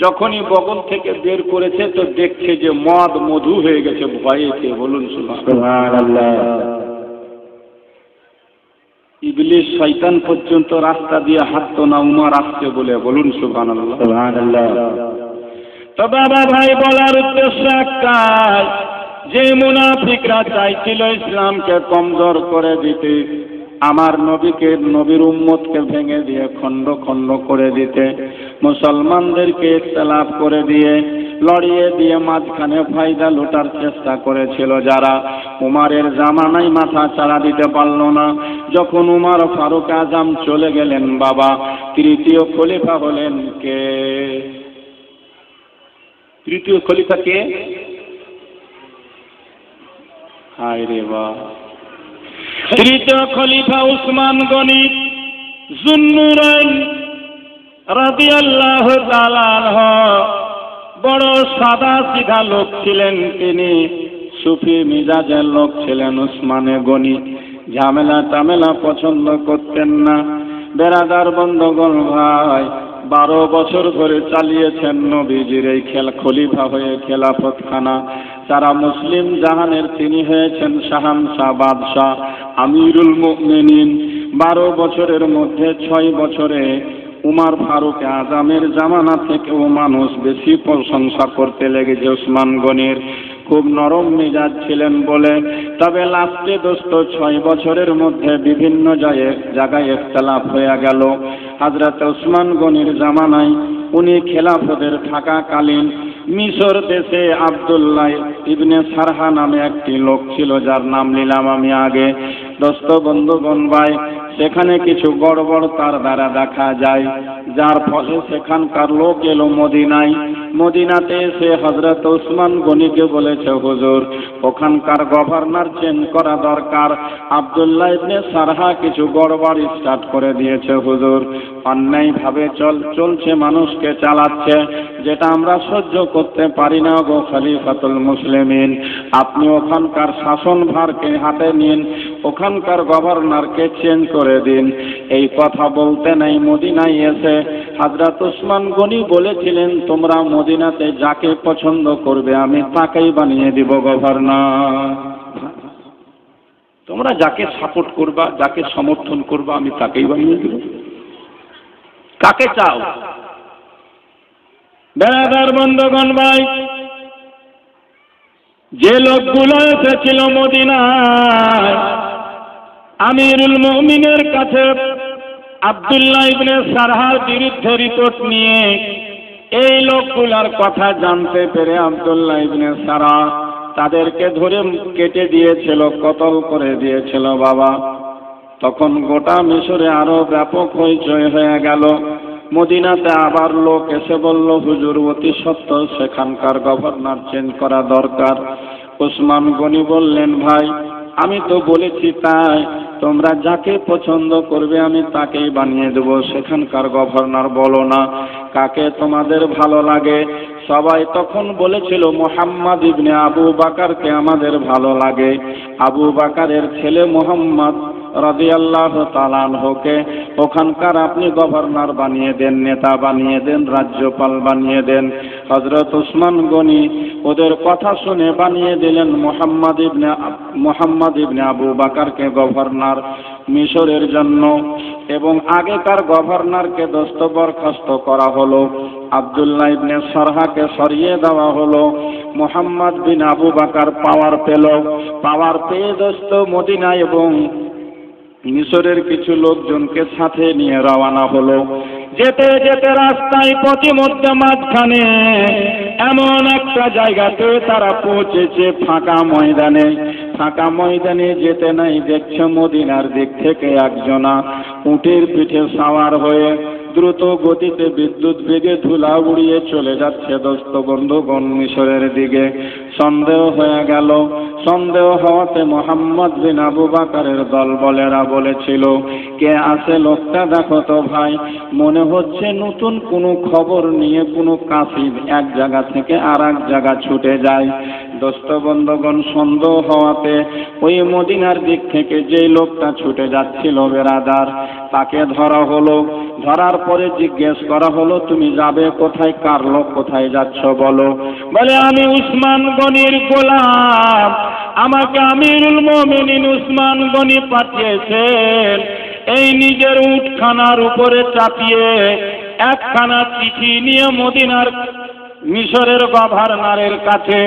যখনই বগল থেকে বের করেছে তো দেখছে যে মদ মধু হয়ে গেছে। ভয়েতে বলুন সুবহানাল্লাহ। ইবলিস শয়তান পর্যন্ত রাস্তা দিয়ে হাঁটতো না উমর আসছে বলে, বলুন সুবহানাল্লাহ। তো বাবা ভাই, বলার উদ্দেশ্য একটাই, যে মুনাফিকরা চাইছিল ইসলামকে কমজোর করে দিতে, আমার নবীকে, নবীর উম্মতকে ভেঙে দিয়ে খণ্ড খণ্ড করে দিতে, মুসলমানদেরকে ইখতিলাফ করে দিয়ে, লড়িয়ে দিয়ে মাঝখানে ফায়দা লুটার চেষ্টা করেছিল যারা, উমারের জামানায় মাথা চাড়া দিতে পারল না। যখন উমর ফারুক আজম চলে গেলেন বাবা, তৃতীয় খলিফা হলেন কে? তৃতীয় খলিফা কে? হায় রে বাবা, তৃতীয় খলিফা উসমান গনি যুন্নুরাইন রাদিয়াল্লাহু তাআলা আনহু। বড় সাদা সিধা লোক ছিলেন তিনি, সুফি মিজাজের লোক ছিলেন উসমানে গনি। ঝামেলা টামেলা পছন্দ করতেন না। বেরাদার বন্ধুগণ ভাই, 12 বছর ধরে চালিয়েছেন নবীজির এই খলিফা হয়ে খেলাফতখানা। সারা মুসলিম জাহানের তিনি হয়েছেন শাহানশাহ, বাদশাহ, আমিরুল মুমিনিন। 12 বছরের মধ্যে 6 বছরে উমর ফারুক আজমের জামানা থেকেও মানুষ বেশি প্রশংসা করতে লেগেছে উসমান গনির। খুব নরম মেজাজ ছিলেন বলে। তবে লাস্টে দোস্ত 6 বছরের মধ্যে বিভিন্ন জায়গায় ইখতিলাফ হয়ে গেল। হযরত উসমান গনির জামানায় উনি খেলাফতের থাকাকালীন মিশর দেশে আব্দুল্লাহ ইবনে সারহা নামে একটি লোক ছিল, যার নাম নিলাম আমি আগে। দোস্ত বন্ধুগণ ভাই, সেখানে কিছু গড়বড় তার দ্বারা দেখা যায়, যার ফলে সেখানকার লোক এলো মদিনায়। মদিনাতে এসে হযরত উসমান গনিকে বলেছে, হুজুর ওখানকার গভর্নর চেঞ্জ করা দরকার। আব্দুল্লাহ ইবনে সারহা কিছু গড়বড় স্টার্ট করে দিয়েছে হুজুর, অন্যায়ভাবে চলছে, মানুষকে চালাচ্ছে, যেটা আমরা সহ্য করতে পারি না গো খলিফাতুল মুসলিমিন। আপনি ওখানকার শাসনভারকে হাতে নিন, ওখানকার গভর্নরকে চেঞ্জ করে দিন। এই কথা বলতে নাই মদিনায় এসে হযরত উসমান গনি বলেছিলেন, তোমরা মদিনাতে যাকে পছন্দ করবে আমি তাকেই বানিয়ে দিব গভর্নর। তোমরা যাকে সাপোর্ট করবা, যাকে সমর্থন করবা, আমি তাকেই বানিয়ে দিব। কাকে চাও? বেরাদার বন্ধুগণ ভাই, যে লোকগুলো এসেছিল মদিনায় আমিরুল মুমিনের কাছে আব্দুল্লাহ ইবনে সারহার বিরুদ্ধে রিপোর্ট নিয়ে, এই লোকগুলার কথা জানতে পেরে আব্দুল্লাহ ইবনে সারহা তাদেরকে ধরে কেটে দিয়েছিল, কতল করে দিয়েছিল বাবা। তখন গোটা মিশরে আরো ব্যাপক হইচই হয়ে গেল। মদিনাতে আবার লোক এসে বলল, হুজুর অতি সত্য সেখানকার গভর্নর চেঞ্জ করা দরকার। উসমান গনি বললেন, ভাই আমি তো বলেছি তাই, তোমরা যাকে পছন্দ করবে আমি তাকেই বানিয়ে দেব। সেখানকার গভর্নর বলো না কাকে তোমাদের ভালো লাগে। সবাই তখন বলেছিল মুহাম্মদ ইবনে আবু বকরকে আমাদের ভালো লাগে। আবু বকরের ছেলে মুহাম্মদ রাদিয়াল্লাহু তাআলা আনহুকে ওখানকার আপনি গভর্নর বানিয়ে দেন, নেতা বানিয়ে দেন, রাজ্যপাল বানিয়ে দেন। হযরত ওসমান গনি ওদের কথা শুনে বানিয়ে দিলেন মুহাম্মদ ইবনে আবু বকরকে গভর্নর মিশরের জন্য। এবং আগেকার গভর্নরকে বরখাস্ত করা হলো, আব্দুল্লাহ ইবনে সরহাকে সরিয়ে দেওয়া হলো। মুহাম্মদ বিন আবু বকর পাওয়ার পেয়ে মদিনা এবং মিশরের কিছু লোকজনকে সাথে নিয়ে রওনা হলো। যেতে যেতে রাস্তায় পথিমধ্যে মাঝখানে এমন একটা জায়গাতে তারা পৌঁছেছে ফাঁকা ময়দানে যেতে নাই দেখছে মদিনার দিক থেকে একজনা উটের পিঠে সাওয়ার হয়ে দ্রুত গতিতে বিদ্যুৎ বেগে ধুলা উড়িয়ে চলে যাচ্ছে দোস্ত বন্ধুগণ মিশরের দিকে। সন্দেহ হওয়াতে মুহাম্মদ বিন আবু বকরের দলবলেরা বলেছিল, কে আছে লোকটা দেখো তো ভাই, মনে হচ্ছে নতুন কোনো খবর নিয়ে কোনো কাফির এক জায়গা থেকে আর এক জায়গা ছুটে যায়। দোস্ত বন্ধুগণ সন্দেহ হওয়াতে ওই মদিনার দিক থেকে যেই লোকটা ছুটে যাচ্ছিল বেরাদার, তাকে ধরা হলো। ধরার পরে জিজ্ঞেস করা হলো, তুমি যাবে কোথায়, কার লোক, কোথায় যাচ্ছ বলো। বলে আমি উসমান গনির গোলাম, আমাকে আমিরুল মুমিনিন উসমান গনি পাঠিয়েছেন এই নিজের উটখানার উপরে চাপিয়ে একখানা চিঠি নিয়ে মিশরের গভর্নরের কাছে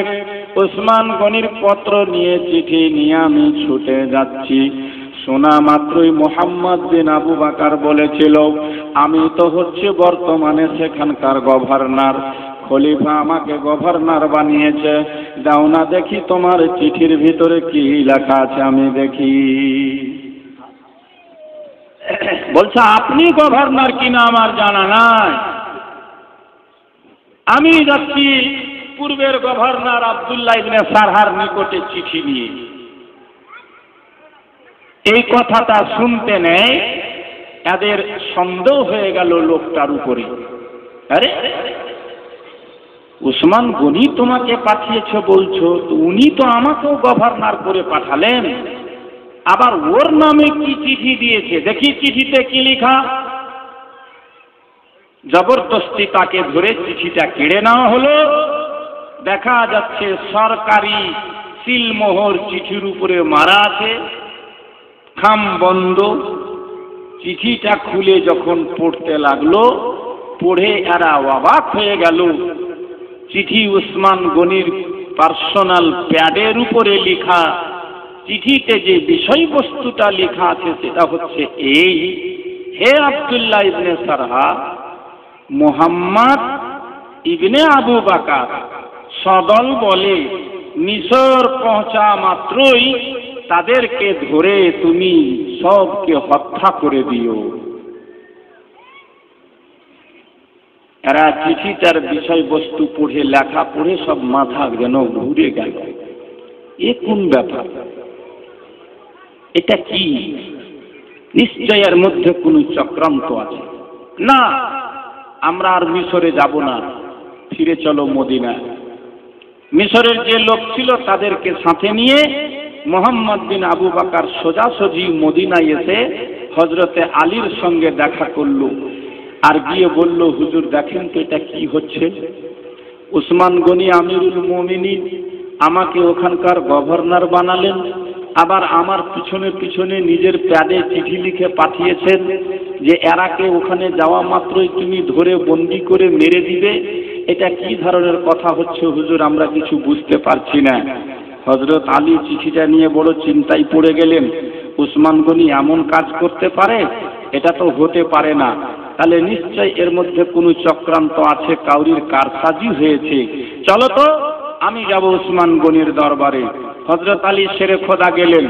উসমান গনির পত্র নিয়ে চিঠি নিয়ে আমি ছুটে যাচ্ছি। শোনা মাত্রই মুহাম্মদ বিন আবু বকর বলেছিল, আমি তো হচ্ছে বর্তমানে সেখানকার গভর্নর, খলিফা আমাকে গভর্নর বানিয়েছে, দাও না দেখি তোমার চিঠির ভিতরে কি লেখা আছে আমি দেখি। বলছে আপনি গভর্নর কিনা আমার জানা নাই, আমি যাচ্ছি পূর্বের গভর্নর আব্দুল্লাহ ইবনে সারহার নিকটে চিঠি নিয়ে। এই কথাটা শুনতে নেই এদের সন্দেহ হয়ে গেল লোকটার উপরে। আরে উসমান গনি তোমাকে পাঠিয়েছে বলছো, তো উনি তো আমাকেও গভর্নর করে পাঠালেন, আবার ওর নামে কি চিঠি দিয়েছে, দেখি চিঠিতে কি লেখা। জবরদস্তি তাকে ধরে চিঠিটা কেড়ে নেওয়া হলো। দেখা যাচ্ছে সরকারি সিলমোহর চিঠির উপরে মারা আছে, খাম বন্ধ। চিঠিটা খুলে যখন পড়তে লাগলো, পড়ে এরা অবাক হয়ে গেল। চিঠি উসমান গনির পার্সোনাল প্যাডের উপরে লেখা। চিঠিতে যে বিষয়বস্তুটা লেখা আছে সেটা হচ্ছে এই, হে আব্দুল্লাহ ইবনে সারহা, মুহাম্মদ ইবনে আবু বকর সদল বলে মিশর পৌঁছা মাত্রই তাদেরকে ধরে তুমি সবকে হত্যা করে দিও। এরা চিঠিটার বিষয়বস্তু পড়ে, লেখা পড়ে সব মাথা যেন ঘুরে গেল। এ কোন ব্যাপার, এটা কি? নিশ্চয় এর মধ্যে কোনো চক্রান্ত আছে। না, আমরা আর মিশরে যাব না, ফিরে চলো মদিনা। মিশরের যে লোক ছিল তাদেরকে সাথে নিয়ে মুহাম্মদ বিন আবু বকর সোজাসুজি মদিনায় এসে হযরতে আলীর সঙ্গে দেখা করল। আর গিয়ে বলল, হুজুর দেখেন তো এটা কি হচ্ছে। উসমান গনি আমিরুল মুমিনিন আমাকে ওখানকার গভর্নর বানালেন, আবার আমার পিছনে পিছনে নিজের প্যাডে চিঠি লিখে পাঠিয়েছেন যে এরাকে ওখানে যাওয়া মাত্রই তুমি ধরে বন্দি করে মেরে দিবে। এটা কি ধরনের কথা হচ্ছে হুজুর, আমরা কিছু বুঝতে পারছি না। হযরত আলী চিঠিটা নিয়ে বড় চিন্তায় পড়ে গেলেন। উসমান গনি এমন কাজ করতে পারে? এটা তো হতে পারে না। তাহলে নিশ্চয় এর মধ্যে কোনো চক্রান্ত আছে, কাউরির কারসাজি হয়েছে। চলো তো আমি যাব উসমান গনির দরবারে। হযরত আলী শেরে খোদা গেলেন।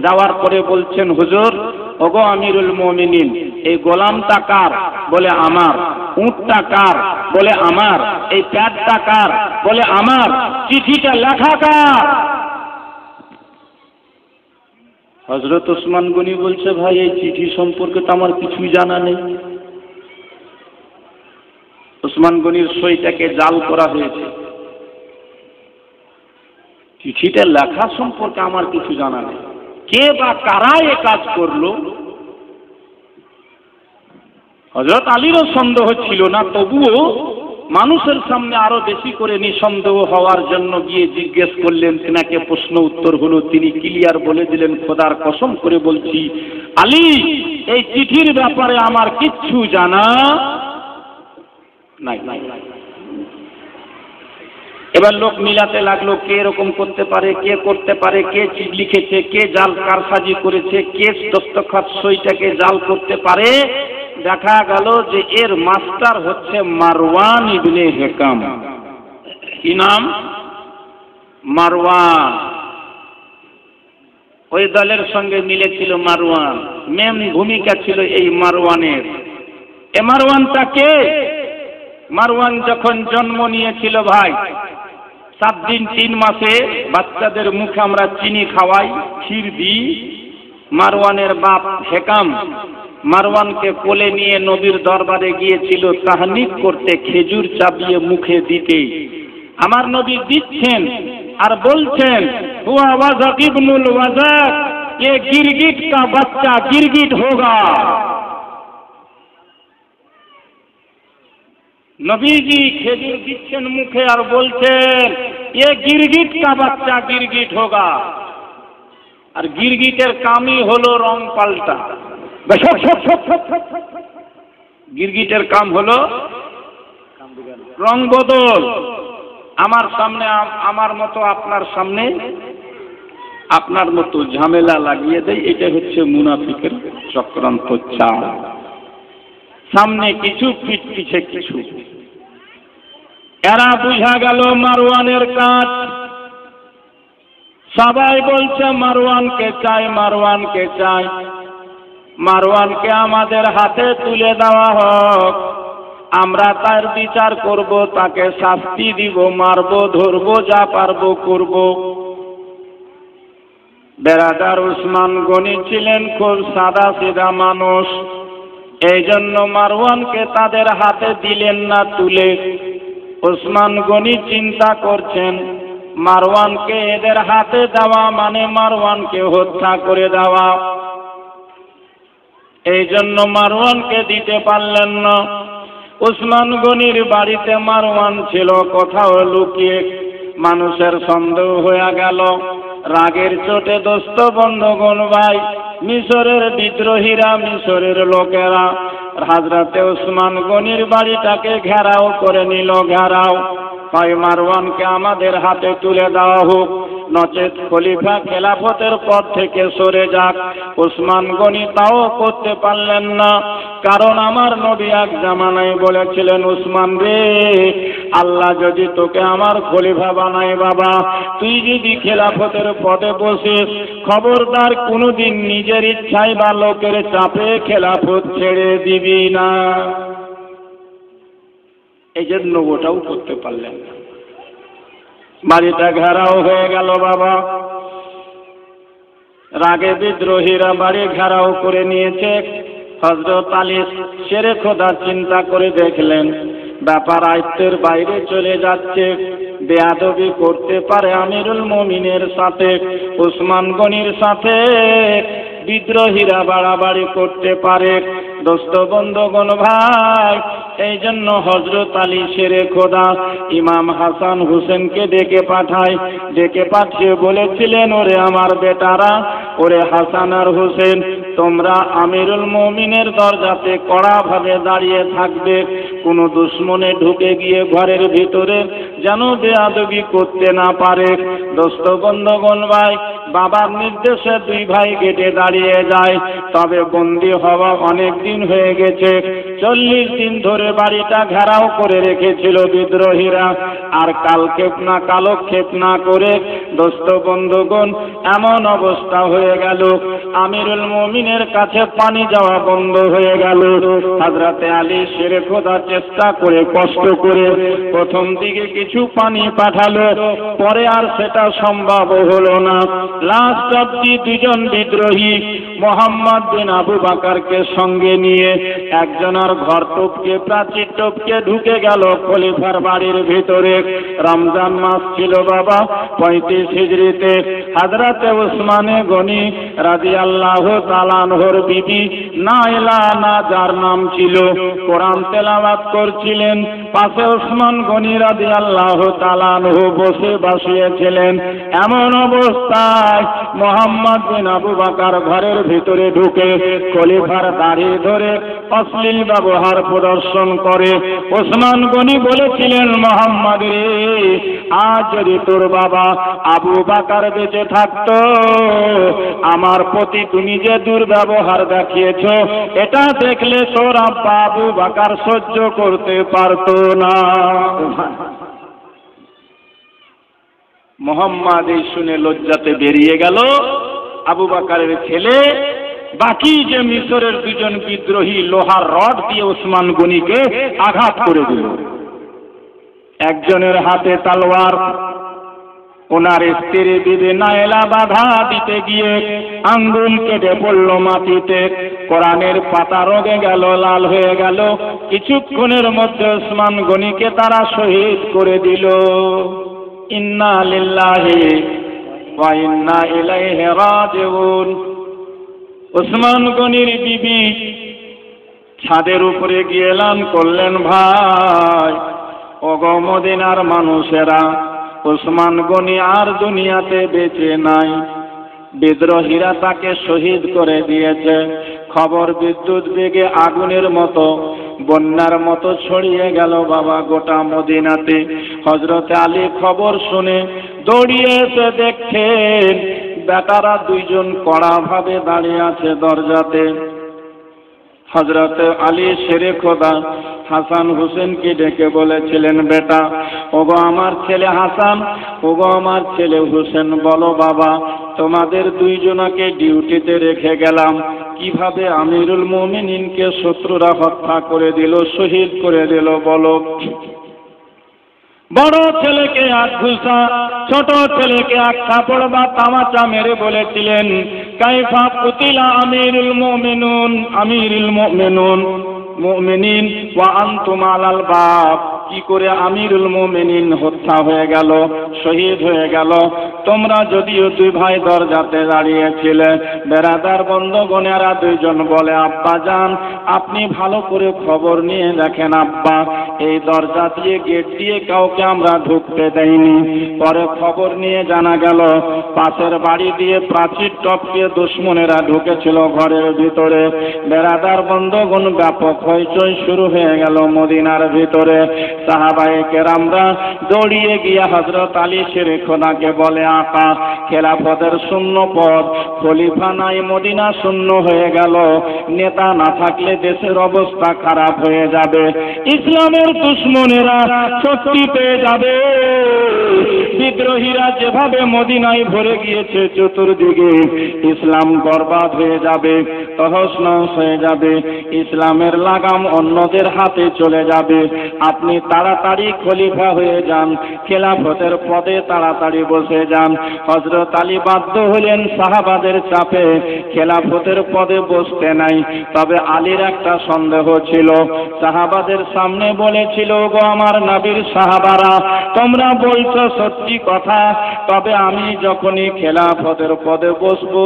যাওয়ার পরে বলছেন, হুজুর, ওগো আমিরুল মুমিনিন, এই গোলামটা কার? বলে আমার। উটটা কার? বলে আমার। এই প্যাডটা কার? বলে আমার। চিঠিটা লেখা কার? হযরত ওসমান গনি বলছে, ভাই এই চিঠি সম্পর্কে তো আমার কিছুই জানা নেই। ওসমান গনির সইটাকে জাল করা হয়েছে, চিঠিটা লেখা সম্পর্কে আমার কিছু জানা নেই। কে বা কারা এ কাজ করলো? হযরত আলীরও সন্দেহ ছিল না, তবুও মানুষের সামনে আরো বেশি করে নিঃসন্দেহ হওয়ার জন্য গিয়ে জিজ্ঞেস করলেন। তিনাকে প্রশ্ন উত্তর হলো, তিনি ক্লিয়ার বলে দিলেন, খোদার কসম করে বলছি আলী, এই চিঠির ব্যাপারে আমার কিচ্ছু জানা নাই। এবার লোক মিলাতে লাগলো, কে এরকম করতে পারে, কে করতে পারে, কে চিঠি লিখেছে, কে জাল কারসাজি করেছে, কে দস্তখত সইটাকে জাল করতে পারে। দেখা গেল যে এর মাস্টার হচ্ছে মারওয়ান ইবনে হেকাম। কি নাম? মারওয়ান। ওই দলের সঙ্গে মিলেছিল মারওয়ান, মেন ভূমিকা ছিল এই মারওয়ানের। এ মারওয়ানটা কে? মারওয়ান যখন জন্ম নিয়েছিল ভাই, 7 দিন 3 মাসে বাচ্চাদের মুখে আমরা চিনি খাওয়াই, ক্ষীর দিই। মারওয়ানের বাপ হেকাম মারওয়ানকে কোলে নিয়ে নবীর দরবারে গিয়েছিল তাহনিক করতে, খেজুর চাবিয়ে মুখে দিতে। আমার নবী দিচ্ছেন আর বলছেন, হুয়া ওয়াজাক ইবনুল ওয়াজাক, ये गिरगिट का बच्चा गिरगिट होगा। নবীজি খেজুর দিচ্ছেন মুখে আর বলছেন, ये गिरगिट का बच्चा गिरगिट होगा। আর গিরগিটের কামই হলো রং পাল্টা। গিরগিটের কাম হলো রং বদল। আমার সামনে আমার মতো আপনার সামনে আপনার মতো ঝামেলা লাগিয়ে দেয়। এটা হচ্ছে মুনাফিকের চক্রান্ত চাল। সামনে কিছু, পিঠ পিছে কিছু। এরা বুঝা গেল মারওয়ানের কাজ। সবাই বলছে মারওয়ানকে চাই, মারওয়ানকে চাই, মারওয়ানকে আমাদের হাতে তুলে দেওয়া হোক, আমরা তার বিচার করব, তাকে শাস্তি দিব, মারব, ধরব, যা পারবো করব। বেরাদার ওসমান গনি ছিলেন খুব সাদা সিধা মানুষ, এই জন্য মারওয়ানকে তাদের হাতে দিলেন না তুলে। ওসমান গনি চিন্তা করছেন, মারওয়ানকে এদের হাতে দেওয়া মানে মারওয়ানকে হত্যা করে দেওয়া। এই জন্য মারওয়ানকে দিতে পারলেন না। ওসমান গনির বাড়িতে মারওয়ান ছিল, কোথাও লুকিয়ে। মানুষের সন্দেহ হয়ে গেল। রাগের চোটে দোস্ত বন্ধুগণ ভাই, মিশরের বিদ্রোহীরা, মিশরের লোকেরা হযরতে ওসমান গনির বাড়িটাকে ঘেরাও করে নিল। ঘেরাও, হয় মারওয়ানকে আমাদের হাতে তুলে দেওয়া হোক, নচেত খলিফা খেলাফতের পদ থেকে সরে যাক। ওসমান গনি তাও করতে পারলেন না, কারণ আমার নবী এক জামানায় বলেছিলেন, ওসমান রে, আল্লাহ যদি তোকে আমার খলিফা বানায় বাবা, তুই যদি খেলাফতের পদে বসিস, খবরদার কোনোদিন নিজের ইচ্ছায় বা লোকের চাপে খেলাফত ছেড়ে দিবি না। এই জন্য ওটাও করতে পারলেন না। বাড়িটা ঘেরাও হয়ে গেল বাবা। রাগে বিদ্রোহীরা বাড়ি ঘেরাও করে নিয়েছে। হযরত আলী শেরে খোদা চিন্তা করে দেখলেন, ব্যাপার আয়ত্তের বাইরে চলে যাচ্ছে। বেয়াদবি করতে পারে আমিরুল মুমিনের সাথে, ওসমান গনির সাথে বিদ্রোহীরা বাড়াবাড়ি করতে পারে। দোস্ত বন্ধুগণ ভাই, এই জন্য হযরত আলী শেরে খোদা ইমাম হাসান হুসেনকে ডেকে পাঠায়। ডেকে পাঠিয়ে বলেছিলেন, ওরে আমার বেটারা, ওরে হাসান আর হুসেন, তোমরা আমিরুল মুমিনের দরজাতে কড়াভাবে দাঁড়িয়ে থাকবে। কোনো দুশমনে ঢুকে গিয়ে ঘরের ভিতরে যেন বেয়াদবি করতে না পারে। দোস্ত বন্ধুগণ ভাই, বাবার নির্দেশে 2 ভাই গেটে দাঁড়িয়ে যায়। তবে বন্দী হওয়া অনেক দিন হয়ে গেছে। 40 দিন ধরে বাড়িটা ঘেরাও করে রেখেছিল বিদ্রোহীরা। আর কালক্ষেপ না করে দোস্ত বন্ধুগণ এমন অবস্থা হয়ে গেল, আমিরুল মুমিনের কাছে পানি যাওয়া বন্ধ হয়ে গেল। হযরতে আলী শেরে খোদা চেষ্টা করে কষ্ট করে প্রথম দিকে কিছু পানি পাঠালো, পরে আর সেটা সম্ভব হলো না। লাস্ট অবধি দুজন বিদ্রোহী মোহাম্মদ বিন আবু বকরকে সঙ্গে নিয়ে একজনের ঘর টপকে প্রাচীর টপকে ঢুকে গেল খলিফার বাড়ির ভিতরে। রমজান মাস ছিল বাবা 35 হিজরিতে। হযরতে উসমানে গনি রাদিয়াল্লাহু তাআলা আনহুর বিবি নাইলা না যার নাম ছিল, কোরআন তেলাওয়াত করছিলেন। পাশে উসমান গনি রাদিয়াল্লাহু তাআলা আনহু বসে বসিয়েছিলেন। এমন অবস্থায় মোহাম্মদ বিন আবু বকর ঘরের ভিতরে ঢুকে খলিফার দাড়ি ধরে অশ্লীল ব্যবহার প্রদর্শন করে। উসমান গনি বলেছিলেন, মোহাম্মদ রে, আজ যদি তোর বাবা আবু বকর বেঁচে থাকতো, আমার প্রতি তুমি যে দুর্ব্যবহার দেখিয়েছ, এটা দেখলে তোর আব্বা আবু বকর সহ্য করতে পারতো না। মোহাম্মদ এই শুনে লজ্জাতে বেরিয়ে গেল। আবু বকরের ছেলে বাকি যে মিশরের দুজন বিদ্রোহী লোহার রড দিয়ে উসমান গনিকে আঘাত করে দিল। একজনের হাতে তলোয়ার, ওনার স্ত্রী বিবি নাইলা বাধা দিতে গিয়ে আঙ্গুল কেটে পড়ল মাটিতে। কোরআনের পাতা রগে গেল, লাল হয়ে গেল। কিছুক্ষণের মধ্যে উসমান গনিকে তারা শহীদ করে দিল। ইন্না লিল্লাহি ওয়া ইন্না ইলাইহি রাজিউন। উসমান গনির বিবি ছাদের উপরে গিয়ে এলান করলেন, ভাই ওগো মদিনার মানুষেরা, উসমান গনি আর দুনিয়াতে বেঁচে নাই। বিদ্রোহীরা তাকে শহীদ করে দিয়েছে। খবর বিদ্যুৎ বেগে আগুনের মতো বন্যার মতো ছড়িয়ে গেল বাবা গোটা মদিনাতে। হযরতে আলী খবর শুনে দৌড়িয়ে এসে দেখেন বেটারা দুইজন কড়াভাবে দাঁড়িয়ে আছে দরজাতে। হযরতে আলী শেরে খোদা হাসান হুসেনকে ডেকে বলেছিলেন, বেটা, ওগো আমার ছেলে হাসান, ওগো আমার ছেলে হুসেন, বলো বাবা, তোমাদের দুইজনকে ডিউটিতে রেখে গেলাম, কিভাবে আমিরুল মুমিনিনকে শত্রুরা হত্যা করে দিল, শহীদ করে দিল, বলো। বড় ছেলেকে এক ঘুষা, ছোট ছেলেকে এক থাপড় বা তামাচা মেরে বলেছিলেন, কাইফা কুতিলা আমিরুল মুমিনুন, আমিরুল মুমিনুন মুমিনিন ওয়া আনতুম আলাল বাব, কি করে আমিরুল মুমিনিন হত্যা হয়ে গেল, শহীদ হয়ে গেল, তোমরা যদিও দুই ভাই দরজাতে দাঁড়িয়েছিলে। বেরাদার বন্ধুগণেরা দুইজন বলে, আব্বা যান, আপনি ভালো করে খবর নিয়ে দেখেন আব্বা, এই দরজা দিয়ে গেট দিয়ে কাউকে আমরা ঢুকতে দেইনি। পরে খবর নিয়ে জানা গেল পাশের বাড়ি দিয়ে প্রাচীর টপকে দুশমনেরা ঢুকেছিল ঘরের ভিতরে। বেরাদার বন্ধুগণ ব্যাপক হইচই শুরু হয়ে গেল মদিনার ভিতরে। সাহাবায়ে কেরামরা দৌড়িয়ে গিয়ে হযরত আলী শেরে খোদাকে বলে, আকা, খেলাফতের শূন্য পদ, খলিফা নাই, মদিনা শূন্য হয়ে গেল, নেতা না থাকলে দেশের অবস্থা খারাপ হয়ে যাবে, ইসলামের দুশমনেরা শক্তি পেয়ে যাবে, বিদ্রোহীরা যেভাবে মদিনায় ভরে গিয়েছে চতুর্দিকে, ইসলাম বরবাদ হয়ে যাবে, তহস নহস হয়ে যাবে, ইসলামের লাগাম অন্যদের হাতে চলে যাবে। আপনি তাড়াতাড়ি খলিফা হয়ে যান, খেলাফতের পদে তাড়াতাড়ি বসে যান। হযরত আলী বাধ্য হলেন সাহাবাদের চাপে খেলাফতের পদে বসতে নাই। তবে আলীর একটা সন্দেহ ছিল, সাহাবাদের সামনে বলেছিল, গো আমার নবীর সাহাবারা, তোমরা বলছো সত্যি কথা, তবে আমি যখনই খেলাফতের পদে বসবো,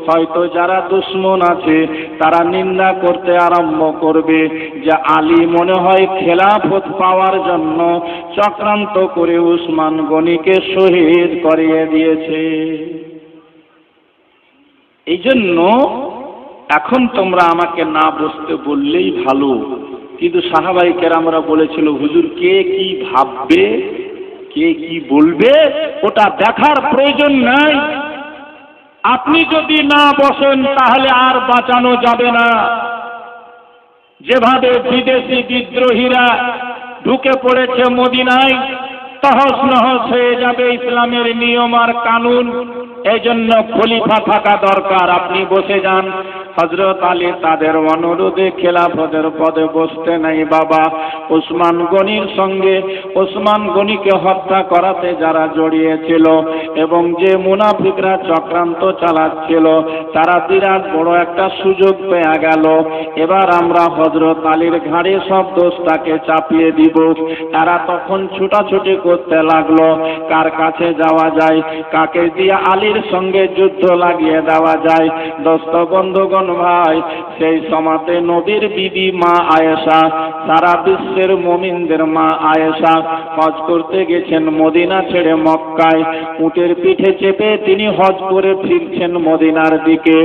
হয়তো যারা দুশমন আছে তারা নিন্দা করতে আরম্ভ করবে যে আলী মনে হয় খেলাফত পাওয়ার জন্য চক্রান্ত করে উসমান গনিকে শহীদ করিয়ে দিয়েছে। এই জন্য এখন তোমরা আমাকে না বসতে বললেই ভালো। কিন্তু সাহাবায়ে কেরামরা বলেছিল, হুজুর কে কি ভাববে, কে কি বলবে, ওটা দেখার প্রয়োজন নাই। আপনি যদি না বসেন তাহলে আর বাঁচানো যাবে না। যেভাবে বিদেশি বিদ্রোহীরা ঢুকে পড়েছে মদিনায়, তহস নহস হয়ে যাবে ইসলামের নিয়ম আর কানুন। এই জন্য খলিফা থাকা দরকার। আপনি বসে যান। হযরত আলী তাদের অনুরোধে খেলাফতের পদে বসতে নাই বাবা। ওসমান গনির সঙ্গে ওসমান গনিকে হত্যা করাতে যারা জড়িয়েছিল এবং যে মুনাফিকরা চক্রান্ত চালাচ্ছিল, তারা বিরাট বড় একটা সুযোগ পেয়ে গেল। এবার আমরা হযরত আলীর ঘাড়ে সব দোষটাকে চাপিয়ে দিব। তারা তখন ছুটাছুটি করতে লাগলো, কার কাছে যাওয়া যায়, কাকে দিয়ে আলীর সঙ্গে যুদ্ধ লাগিয়ে দেওয়া যায়। দোস্ত বন্ধুগণ ভাই, সেই সমাতে নবীর বিবি মা আয়েশা, সারা বিশ্বের মুমিনদের মা আয়েশা হজ করতে গেছেন মদিনা ছেড়ে মক্কায়। উটের পিঠে চেপে তিনি হজ করে ফিরছেন মদিনার দিকে।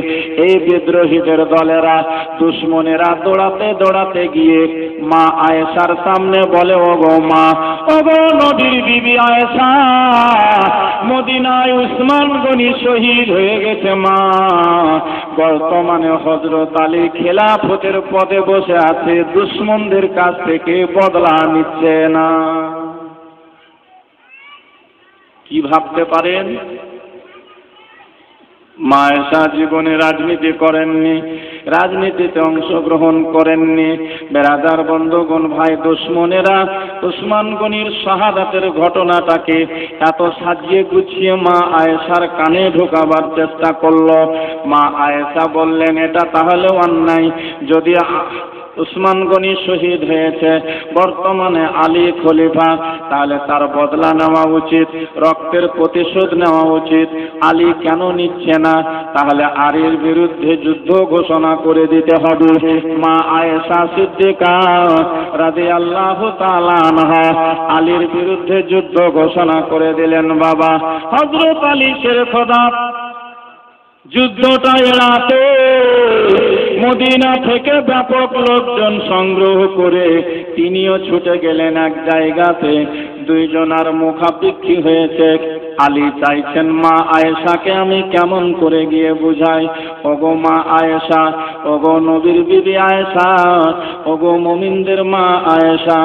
এই বিদ্রোহীদের দলেরা, দুশ্মনেরা দৌড়াতে দৌড়াতে গিয়ে মা আয়েশার সামনে বলে, ওগো মা, ওগো নবীর বিবি আয়েশা, মদিনায় উসমান গনি শহীদ হয়ে গেছে মা। বর্তমানে হযরত আলী খেলাফতের পদে বসে আছে, দুশ্মনদের কাছ থেকে বদলা নিচ্ছে না। কি ভাবতে পারেন? মা আয়েশা জীবনে রাজনীতি করেননি, রাজনীতিতে অংশগ্রহণ করেননি। বেরাদার বন্ধুগণ ভাই, দুশ্মনেরা উসমান গনির শাহাদাতের ঘটনাটাকে এত সাজিয়ে গুছিয়ে মা আয়েশার কানে ঢোকাবার চেষ্টা করলো। মা আয়েশা বললেন, এটা তাহলেও অন্যায়। যদি উসমান গনি শহীদ হয়েছে, বর্তমানে আলী খলিফা, তাহলে তার বদলা নেওয়া উচিত, রক্তের প্রতিশোধ নেওয়া উচিত। আলী কেন নিচ্ছে না? তাহলে আলীর বিরুদ্ধে যুদ্ধ ঘোষণা করে দিতে হবে। মা আয়েশা সিদ্দিকা রাদিয়াল্লাহু তাআলা আনহা আলীর বিরুদ্ধে যুদ্ধ ঘোষণা করে দিলেন বাবা। হযরত আলী শেরে খোদা যুদ্ধটা এড়াতে মদিনা থেকে ব্যাপক লোকজন সংগ্রহ করে তিনিও ছুটে গেলেন এক জায়গাতে। দুইজনার মুখাপেক্ষি হয়েছে। আলী চাইছেন, মা আয়েশাকে আমি কেমন করে গিয়ে বুঝাই, ওগো মা আয়েশা, ওগো নবীর বিবি আয়েশা, ওগো মুমিনদের মা আয়েশা,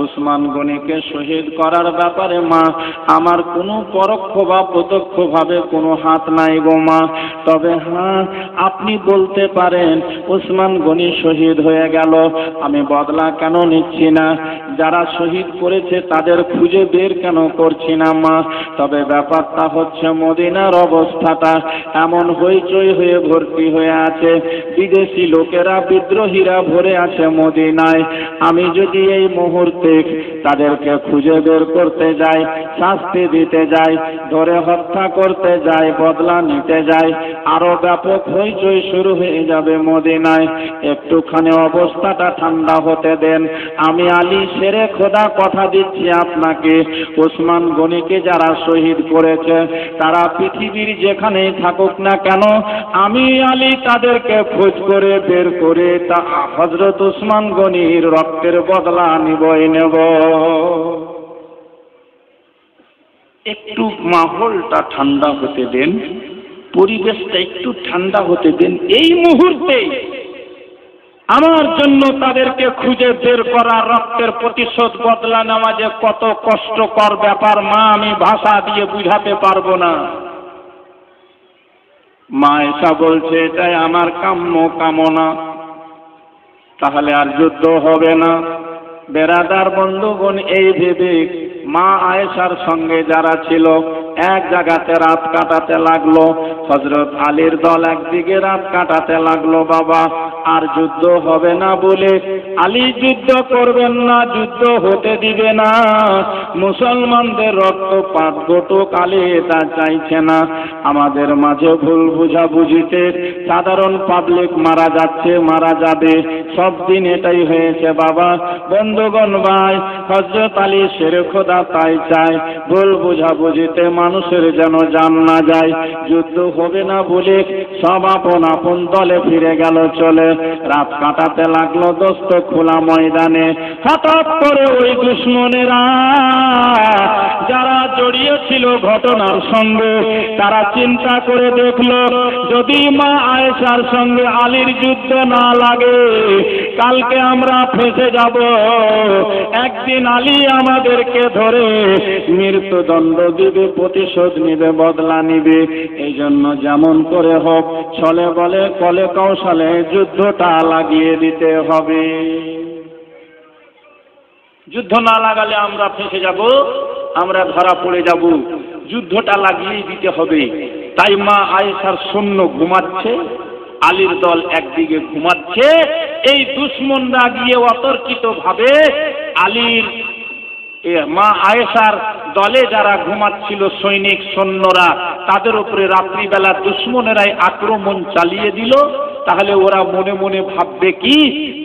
উসমান গনিকে শহীদ করার ব্যাপারে মা আমার কোনো পরোক্ষ বা প্রত্যক্ষভাবে কোনো হাত নাই গো মা। তবে হ্যাঁ, আপনি বলতে পারেন উসমান গনি শহীদ হয়ে গেল, আমি বদলা কেন নিচ্ছি না? যারা শহীদ করেছে তাদের খুঁজে বের কেন করছি না মা? তবে ব্যাপারটা হচ্ছে, মদিনার অবস্থাটা এমন হইচই হয়ে ভর্তি হয়ে আছে, বিদেশি লোকেরা বিদ্রোহীরা ভরে আছে মদিনায়। আমি যদি এই মুহূর্তে তাদেরকে খুঁজে বের করতে যাই, শাস্তি দিতে যাই, ধরে হত্যা করতে যাই, বদলা নিতে যাই, আরো ব্যাপক হইচই শুরু হয়ে যাবে মদিনায়। একটুখানি অবস্থাটা ঠান্ডা হতে দেন। আমি আলী শেরে খোদা কথা দিচ্ছি আপনাকে, উসমান গনিকে যারা শহীদ করেছে তারা পৃথিবীর যেখানেই থাকুক না কেন, আমি আলী তাদেরকে খোঁজ করে বের করে তা হযরত উসমান গনির রক্তের বদলা নিবই নেব। একটু মাহলটা ঠান্ডা হতে দেন, পরিবেশটা একটু ঠান্ডা হতে দেন। এই মুহূর্তে আমার জন্য তাদেরকে খুঁজে বের করা, রক্তের প্রতিশোধ বদলা নেওয়া যে কত কষ্টকর ব্যাপার মা, আমি ভাষা দিয়ে বুঝাতে পারবো না। মা আয়েশা বলছে, এটাই আমার কাম্য কামনা, তাহলে আর যুদ্ধ হবে না। বেরাদার বন্ধুগণ, এই ভেবে মা আয়েশার সঙ্গে যারা ছিল এক জায়গাতে রাত কাটাতে লাগলো। হযরত আলীর দল একদিকে রাত কাটাতে লাগলো বাবা। আর যুদ্ধ হবে না বলে আলী যুদ্ধ করবেন না, যুদ্ধ হতে দিবে না, মুসলমানদের রক্তপাত ঘটুক, আলী তা চাইছে না। আমাদের মাঝে ভুল বুঝাবুঝিতে সাধারণ পাবলিক মারা যাচ্ছে, মারা যাবে, সব দিন এটাই হয়েছে বাবা। বন্ধুগণ ভাই, হযরত আলী শেরে খোদা তাই চায়, ভুল বুঝাবুঝিতে মানুষের যেন জান না যায়। যুদ্ধ হবে না বলে সব আপন আপন দলে ফিরে গেল চলে। রাত কাটাতে লাগলো দোস্ত খোলা ময়দানে। হঠাৎ করে ওই দুশ্মনেরা যারা জড়িয়ে ছিল ঘটনার সঙ্গে, তারা চিন্তা করে দেখলো, যদি মা আয়েশার সঙ্গে আলীর যুদ্ধ না লাগে কালকে আমরা ফেঁসে যাব। একদিন আলী আমাদেরকে ধরে মৃত্যুদণ্ড দিবে, প্রতিশোধ নিবে, বদলা নিবে। এই জন্য যেমন করে হোক ছলে বলে কলে কৌশলে যুদ্ধটা লাগিয়ে দিতে হবে। যুদ্ধ না লাগালে আমরা ফেঁসে যাব, আমরা ধরা পড়ে যাব। যুদ্ধটা লাগিয়ে দিতে হবে। তাই মা আয়েশার সৈন্য ঘুমাচ্ছে, আলীর দল একদিকে ঘুমাচ্ছে। এই দুশমনরা গিয়ে অতর্কিত ভাবে আলীর মা আয়েশার দলে যারা ঘুমাচ্ছিল সৈনিক সৈন্যরা, তাদের উপরে রাত্রিবেলা দুশমনেরাই আক্রমণ চালিয়ে দিল। তাহলে ওরা মনে মনে ভাববে কি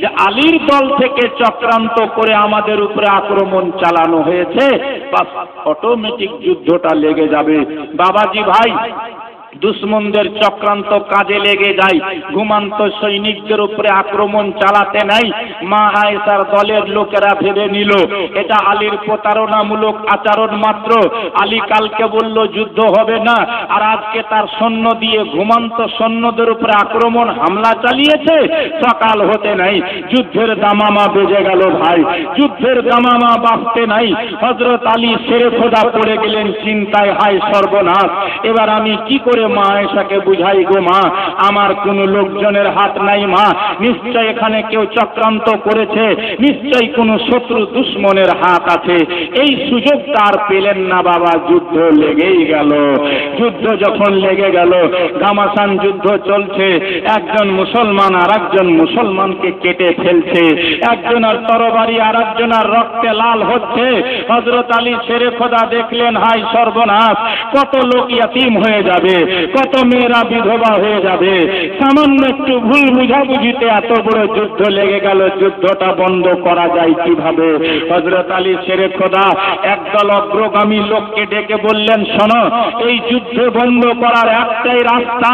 যে আলীর দল থেকে চক্রান্ত করে আমাদের উপরে আক্রমণ চালানো হয়েছে, বাস অটোমেটিক যুদ্ধটা লেগে যাবে। বাবাজি ভাই, দুশমনদের চক্রান্ত কাজে লেগে যায়, ঘুমান্ত সৈনিকদের উপরে আক্রমণ চালাতে নাই। মা আয়েশার দলের লোকেরা ভেবে নিল এটা আলীর প্রতারণামূলক আচরণ মাত্র। আলী কালকে বলল যুদ্ধ হবে না, আর আজকে তার সৈন্য দিয়ে ঘুমান্ত সৈন্যদের উপরে আক্রমণ হামলা চালিয়েছে। সকাল হতে নাই, যুদ্ধের দামামা বেজে গেল ভাই, যুদ্ধের দামামা বাজতে নাই। হযরত আলী শেরে খোদা পড়ে গেলেন চিন্তায়, হায় সর্বনাশ, এবার আমি কি করে মা আয়েশাকে বুঝাই গো মা, আমার কোন লোকজনের হাত নাই মা, নিশ্চয় এখানে কেউ চক্রান্ত করেছে, নিশ্চয় কোন শত্রু দুশমনের হাত আছে। এই সুযোগ তার পেলেন না বাবা, যুদ্ধ লেগেই গেল। যুদ্ধ যখন লেগে গেল, ঘামাসান যুদ্ধ চলছে, একজন মুসলমান আর একজন মুসলমানকে কেটে ফেলছে, একজনের তরবারি আর একজনের রক্তে লাল হচ্ছে। হযরত আলী শেরে খোদা দেখলেন হায় সর্বনাশ, কত লোক ইয়াতীম হয়ে যাবে, কত মেয়েরা বিধবা হয়ে যাবে। সামান্য একটু ভুল বুঝাবুঝিতে এত বড় যুদ্ধ লেগে গেল, যুদ্ধটা বন্ধ করা যায় কিভাবে? হযরত আলী শেরে খোদা একদল অগ্রগামী লোককে ডেকে বললেন, শোনো, এই যুদ্ধ বন্ধ করার একটাই রাস্তা,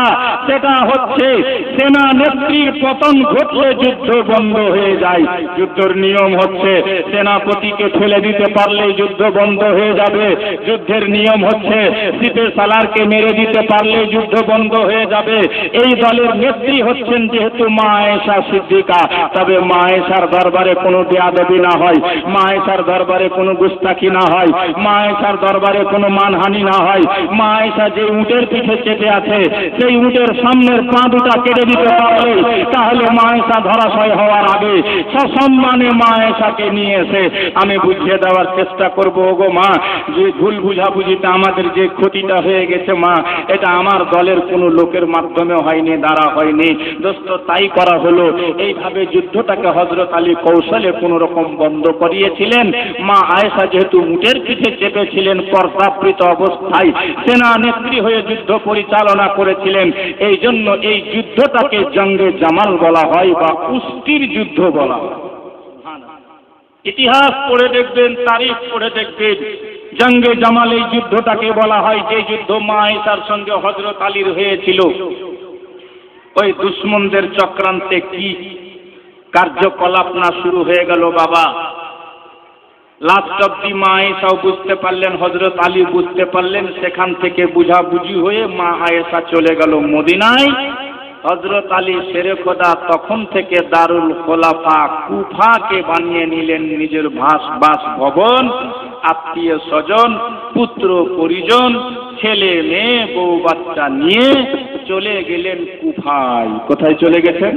সেটা হচ্ছে সেনা নেত্রীর পতন ঘটলে যুদ্ধ বন্ধ হয়ে যায়। যুদ্ধের নিয়ম হচ্ছে সেনাপতিকে ফেলে দিতে পারলে যুদ্ধ বন্ধ হয়ে যাবে। যুদ্ধের নিয়ম হচ্ছে সিপে সালারকে মেরে দিতে পারলে যুদ্ধ বন্ধ হয়ে যাবে। এই দলের নেত্রী হচ্ছেন যেহেতু মা আয়েশা সিদ্দিকা, তবে মা আয়েশার দরবারে কোনো বেয়াদবি না হয়, মা আয়েশার দরবারে কোনো গুস্তাখি না হয়, মা আয়েশার দরবারে কোনো মানহানি না হয়। মা আয়েশা যে উটের পিঠে চেপে আছে, সেই উটের সামনের পা দুটা কেটে দিতে পারলে তাহলে মা আয়েশা ধরাশয় হওয়ার আগে সসম্মানে মা আয়েশাকে নিয়ে এসে আমি বুঝিয়ে দেওয়ার চেষ্টা করবো, ওগো মা, যে ভুল বুঝাবুঝিতে আমাদের যে ক্ষতিটা হয়ে গেছে মা, এটা আমার দলের কোনো লোকের মাধ্যমে হয়নি, দ্বারা হয়নি দোস্ত, তাই করা হলো। এইভাবে যুদ্ধটাকে হযরত আলী কৌশলে কোনো রকম বন্ধ করিয়েছিলেন। মা আয়েশা যেহেতু উটের পিঠে চেপেছিলেন, পর্দাবৃত অবস্থায় সেনা নেত্রী হয়ে যুদ্ধ পরিচালনা করেছিলেন। এই জন্য এই যুদ্ধটাকে জঙ্গে জামাল বলা হয় বা কুস্তির যুদ্ধ বলা হয়। ইতিহাস পড়ে দেখবেন, তারিখ পড়ে দেখবেন, জঙ্গে জামাল এই যুদ্ধটাকে বলা হয়, যে যুদ্ধ মা আয়েশার সঙ্গে হযরত আলীর হয়েছিল। ওই দুশমনদের চক্রান্তে কি কার্যকলাপ না শুরু হয়ে গেল বাবা। লাস্ট অব্দি মা আয়েশাও বুঝতে পারলেন, হযরত আলী বুঝতে পারলেন, সেখান থেকে বুঝাবুঝি হয়ে মা আয়েশা চলে গেল মদিনায়। হযরত আলী শেরে খোদা তখন থেকে দারুল খোলাফা কুফাকে বানিয়ে নিলেন নিজের বাসভবন। আত্মীয় স্বজন, পুত্র পরিজন, ছেলে মেয়ে, বউ বাচ্চা নিয়ে চলে গেলেন কুফায়। কোথায় চলে গেছেন?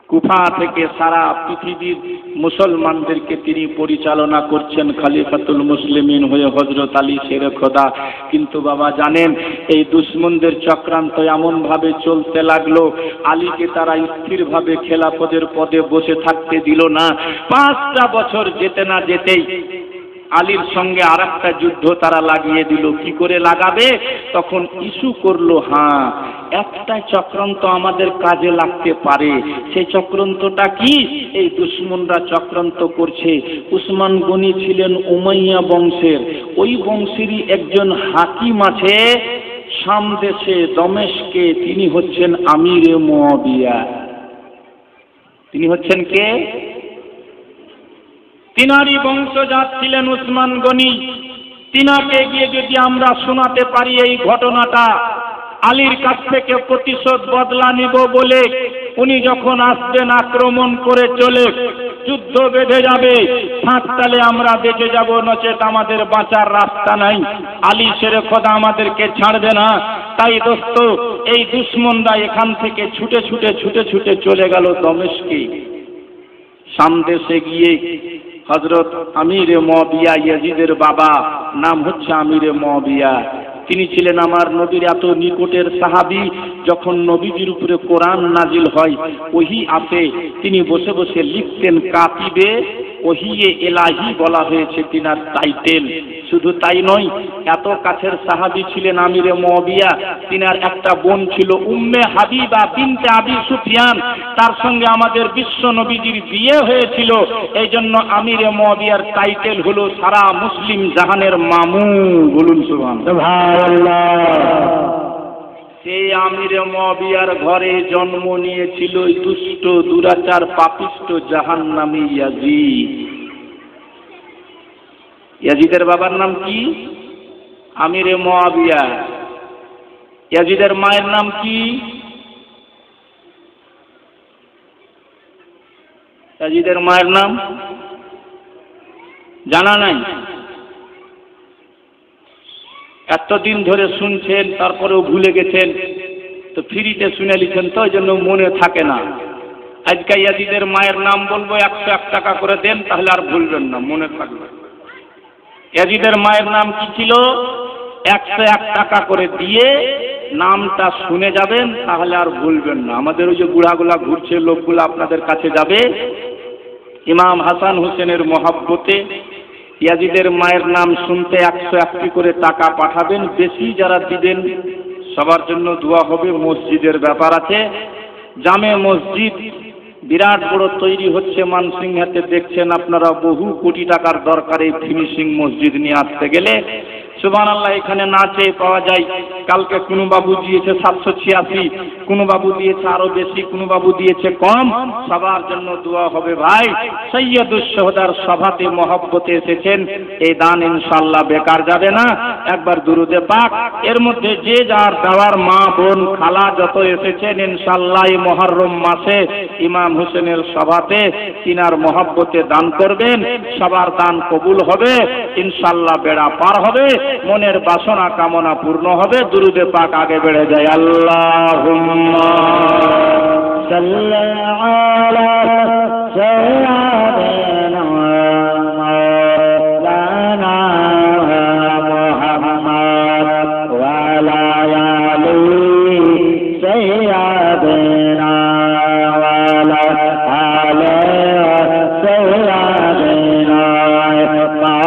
কুফা থেকে সারা পৃথিবীর মুসলমানদেরকে তিনি পরিচালনা করছেন খলিফাতুল মুসলিমিন হয়ে হযরত আলী শেরে খোদা। কিন্তু বাবা জানেন, এই দুশমনদের চক্রান্ত এমনভাবে চলতে লাগলো, আলীকে তারা স্থিরভাবে খেলাফতের পদে বসে থাকতে দিল না। 5টা বছর যেতে না যেতেই আলীর সঙ্গে আর একটা যুদ্ধ তারা লাগিয়ে দিল। কি করে লাগাবে? তখন ইস্যু করলো, হ্যাঁ, একটা চক্রান্ত আমাদের কাজে লাগতে পারে। সেই চক্রান্তটা কি? এই দুশমনরা চক্রান্ত করছে, উসমান গনি ছিলেন উমাইয়া বংশের, ওই বংশেরই একজন হাকিম আছে শাম দেশে দমেশকে, তিনি হচ্ছেন আমিরে মুয়াবিয়া। তিনি হচ্ছেন কে? তিনারই বংশজাত ছিলেন উসমান গনি। তিনাকে গিয়ে যদি আমরা শোনাতে পারি এই ঘটনাটা, আলীর কাছ থেকে প্রতিশোধ বদলা নিব বলে উনি যখন আসবেন আক্রমণ করে চলে, যুদ্ধ বেঁধে যাবে, ফাঁকতালে আমরা বেঁচে যাব, নচেত আমাদের বাঁচার রাস্তা নাই। আলী শেরে খোদা আমাদেরকে ছাড়বে না। তাই দোস্ত, এই দুশ্মনরা এখান থেকে ছুটে ছুটে ছুটে ছুটে চলে গেল দমেস্কে। সামদেশে গিয়ে হযরত আমিরে মুআবিয়া, ইয়াজিদের বাবা, নাম হচ্ছে আমিরে মুআবিয়া, তিনি ছিলেন আমার নবীর এত নিকটের সাহাবী। যখন নবীজির উপরে কোরআন নাজিল হয়, ওহী আসে, তিনি বসে বসে লিখতেন। কাতিবে ওহিয়ে এলাহি বলা হয়েছে তিনার টাইটেল। শুধু তাই নয়, এত কাছের সাহাবী ছিলেন আমিরে মুআবিয়া। তিনার একটা বোন ছিল উম্মে হাবিবা বিনতে আবি সুফিয়ান, তার সঙ্গে আমাদের বিশ্ব নবীজির বিয়ে হয়েছিল। এই জন্য আমিরে মুআবিয়ার টাইটেল হলো সারা মুসলিম জাহানের মামু। বলুন সুবহানাল্লাহ। সেই আমিরে মুআবিয়ার ঘরে জন্ম নিয়েছিল দুষ্ট, দুরাচার, পাপিষ্ট, জাহান্নামী ইয়াজিদ। ইয়াজিদের বাবার নাম কি? আমিরে মুআবিয়া। ইয়াজিদের মায়ের নাম কি? ইয়াজিদের মায়ের নাম জানা নাই? এতদিন ধরে শুনছেন, তারপরেও ভুলে গেছেন, তো ফ্রিতে শুনে লিখেন, তো ওই জন্য মনে থাকে না। আজকে ইয়াজিদের মায়ের নাম বলবো, 101 টাকা করে দেন, তাহলে আর ভুলবেন না, মনে থাকবে। ইয়াজিদের মায়ের নাম কি ছিল? 101 টাকা করে দিয়ে নামটা শুনে যাবেন, তাহলে আর ভুলবেন না। আমাদের ওই যে বুড়াগুলা ঘুরছে, লোকগুলা আপনাদের কাছে যাবে, ইমাম হাসান হোসেনের মহব্বতে ইয়াজিদের মায়ের নাম শুনতে 101টি করে টাকা পাঠাবেন। বেশি যারা দিবেন সবার জন্য দোয়া হবে। মসজিদের ব্যাপার আছে, জামে মসজিদ বিরাট বড় তৈরি হচ্ছে মানসিংহাতে, দেখছেন আপনারা, বহু কোটি টাকার দরকার এই ফিনিশিং মসজিদ নিয়ে আসতে গেলে। সুবহানাল্লাহ, এখানে না চেয়ে পাওয়া যায়। কালকে কোনো বাবু দিয়েছে 786, কোনো বাবু দিয়েছে আরো বেশি, কোনো বাবু দিয়েছে কম। সবার জন্য দোয়া হবে ভাই। সৈয়দুস শুহাদার সভাতে মহব্বতে এসেছেন, এই দান ইনশাআল্লাহ বেকার যাবে না। একবার দুরুদে পাক। এর মধ্যে যে যার দেওয়ার মা, বোন, খালা যত এসেছেন, ইনশাআল্লাহ এই মুহররম মাসে ইমাম হোসেনের সভাতে তিনার মহব্বতে দান করবেন। সবার দান কবুল হবে ইনশাআল্লাহ, বেড়া পার হবে, মনের বাসনা কামনা পূর্ণ হবে। দুরুদে পাক আগে বেড়ে যায়। আল্লাহুম্মা সাল্লি আলা সাইয়্যিদিনা মাওলানা মুহাম্মদ ওয়া আলা আলি সাইয়্যিদিনা ওয়া আলা আলি সাইয়্যিদিনা মাওলানা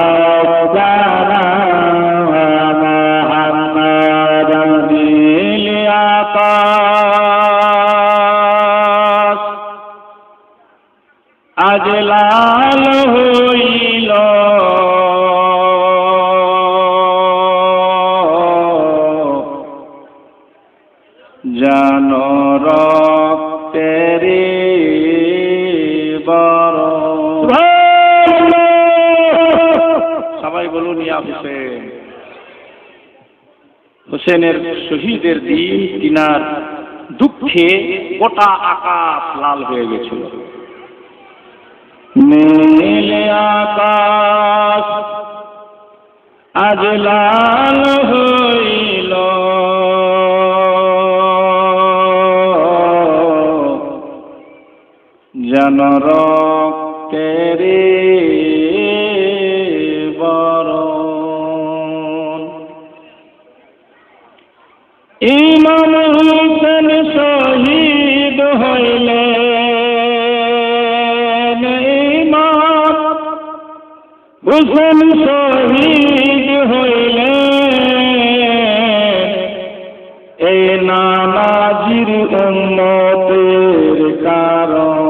আজ লাল হইল জানো রক্তের বরণ। সবাই বলুন ইয়া হুসেন। হোসেনের শহীদের দিন তিনার দুঃখে গোটা আকাশ লাল হয়ে গেছিল। নীল আকাশ আজ লাল হইল যেন রক্তের বরণ। ইমাম হোসেন শহীদ হইলেন, ইমাম হোসেন শহীদ হইলেন, এই নানাজির উম্মতের কারণ।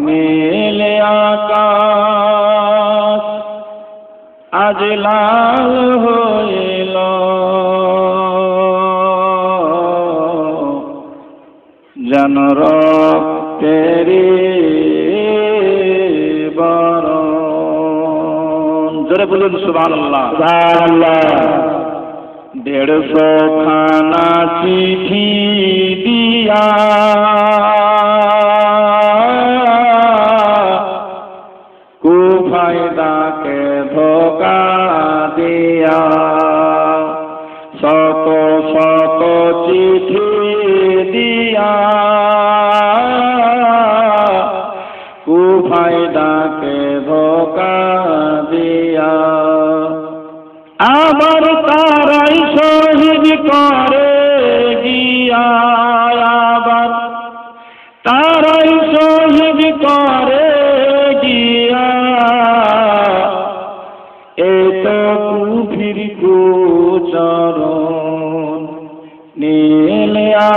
নীল আকাশ আজ লাল হইল যেন রক্তের বরণ। জোরে বলুন সুবহানাল্লাহ। 150 খানা চিঠি দিয়া কুফায়দাকে ধোকা দিয়া শত শত চিঠি দিয়া কুফায়দাকে ধোকা দিয়া আবার তারাই শহীদ করে গিয়া আবার তারাই শহীদ করে গিয়া এত কুফির কুচরণ নীল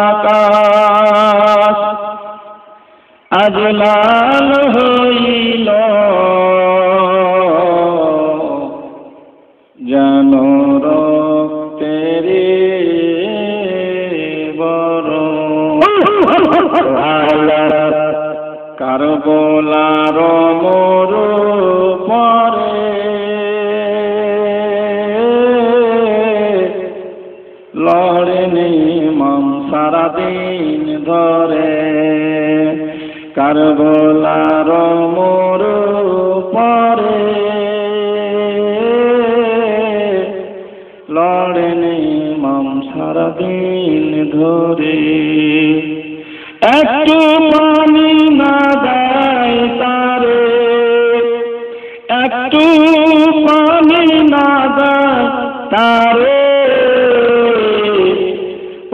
আকাশ আজ লাল হইল যেন রক্তের বরণ কারবালার মরু পরে লড়েনি ইমাম সারাদিন ধরে কারবালার মরু পরে লড়েনি ইমাম সারাদিন ধরে একটু পানি না দেয় তারে একটু পানি না দেয় তারে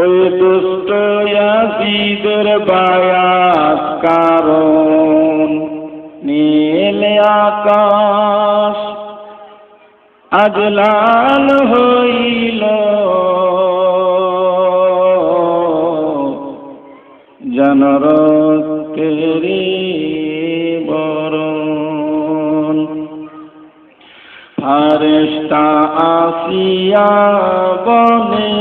ওই দুষ্ট ইয়াজিদের বায়াত কারণ নীল আকাশ আজ লাল হইল যেন রক্তের বরণ ফারেশতা আসিয়া বনে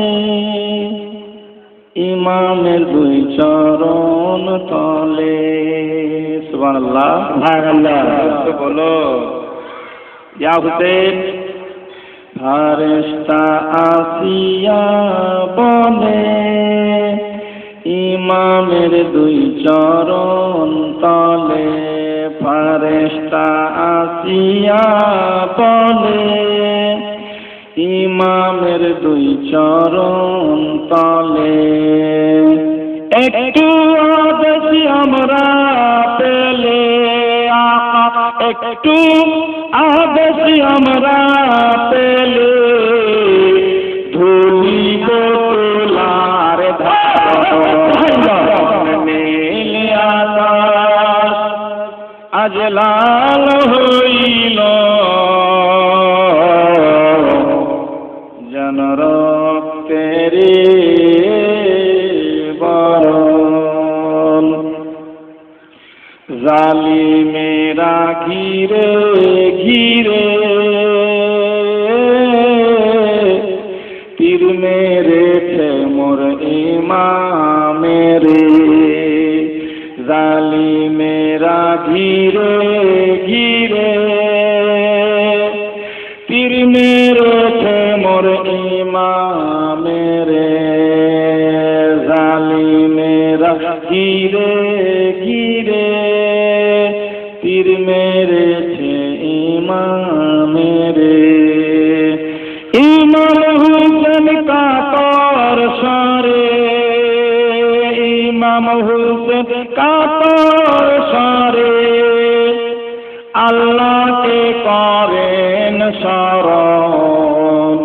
ইমামের 2 চরণ তলে সুবহানাল্লাহ সুবহানাল্লাহ বলো ইয়া হুসেন ফারেশতা আসিয়া বনে ইমামের 2 চরণ তলে ফারেশতা আসিয়া বনে ইমামের 2 চরণ তলে একটু আদেশ আমরা পেলে একটু আদেশ আমরা পেলে ধুলিব তোলার ধারণ নীল আকাশ আজ লাল হইল যেন রক্তের বরণ জালিমেরা ঘিরে ঘিরে তীর মেরেছে মোর ইমামের জালিমেরা ঘিরে ঘিরে তীর মেরেছে মোর ইমামের জালিমেরা ঘিরে ঘিরে তীর মেরেছে ইমামের ইমাম হুসেন কাতর সরে ইমাম হুসেন কাতর সরে আল্লাহকে করেন স্মরণ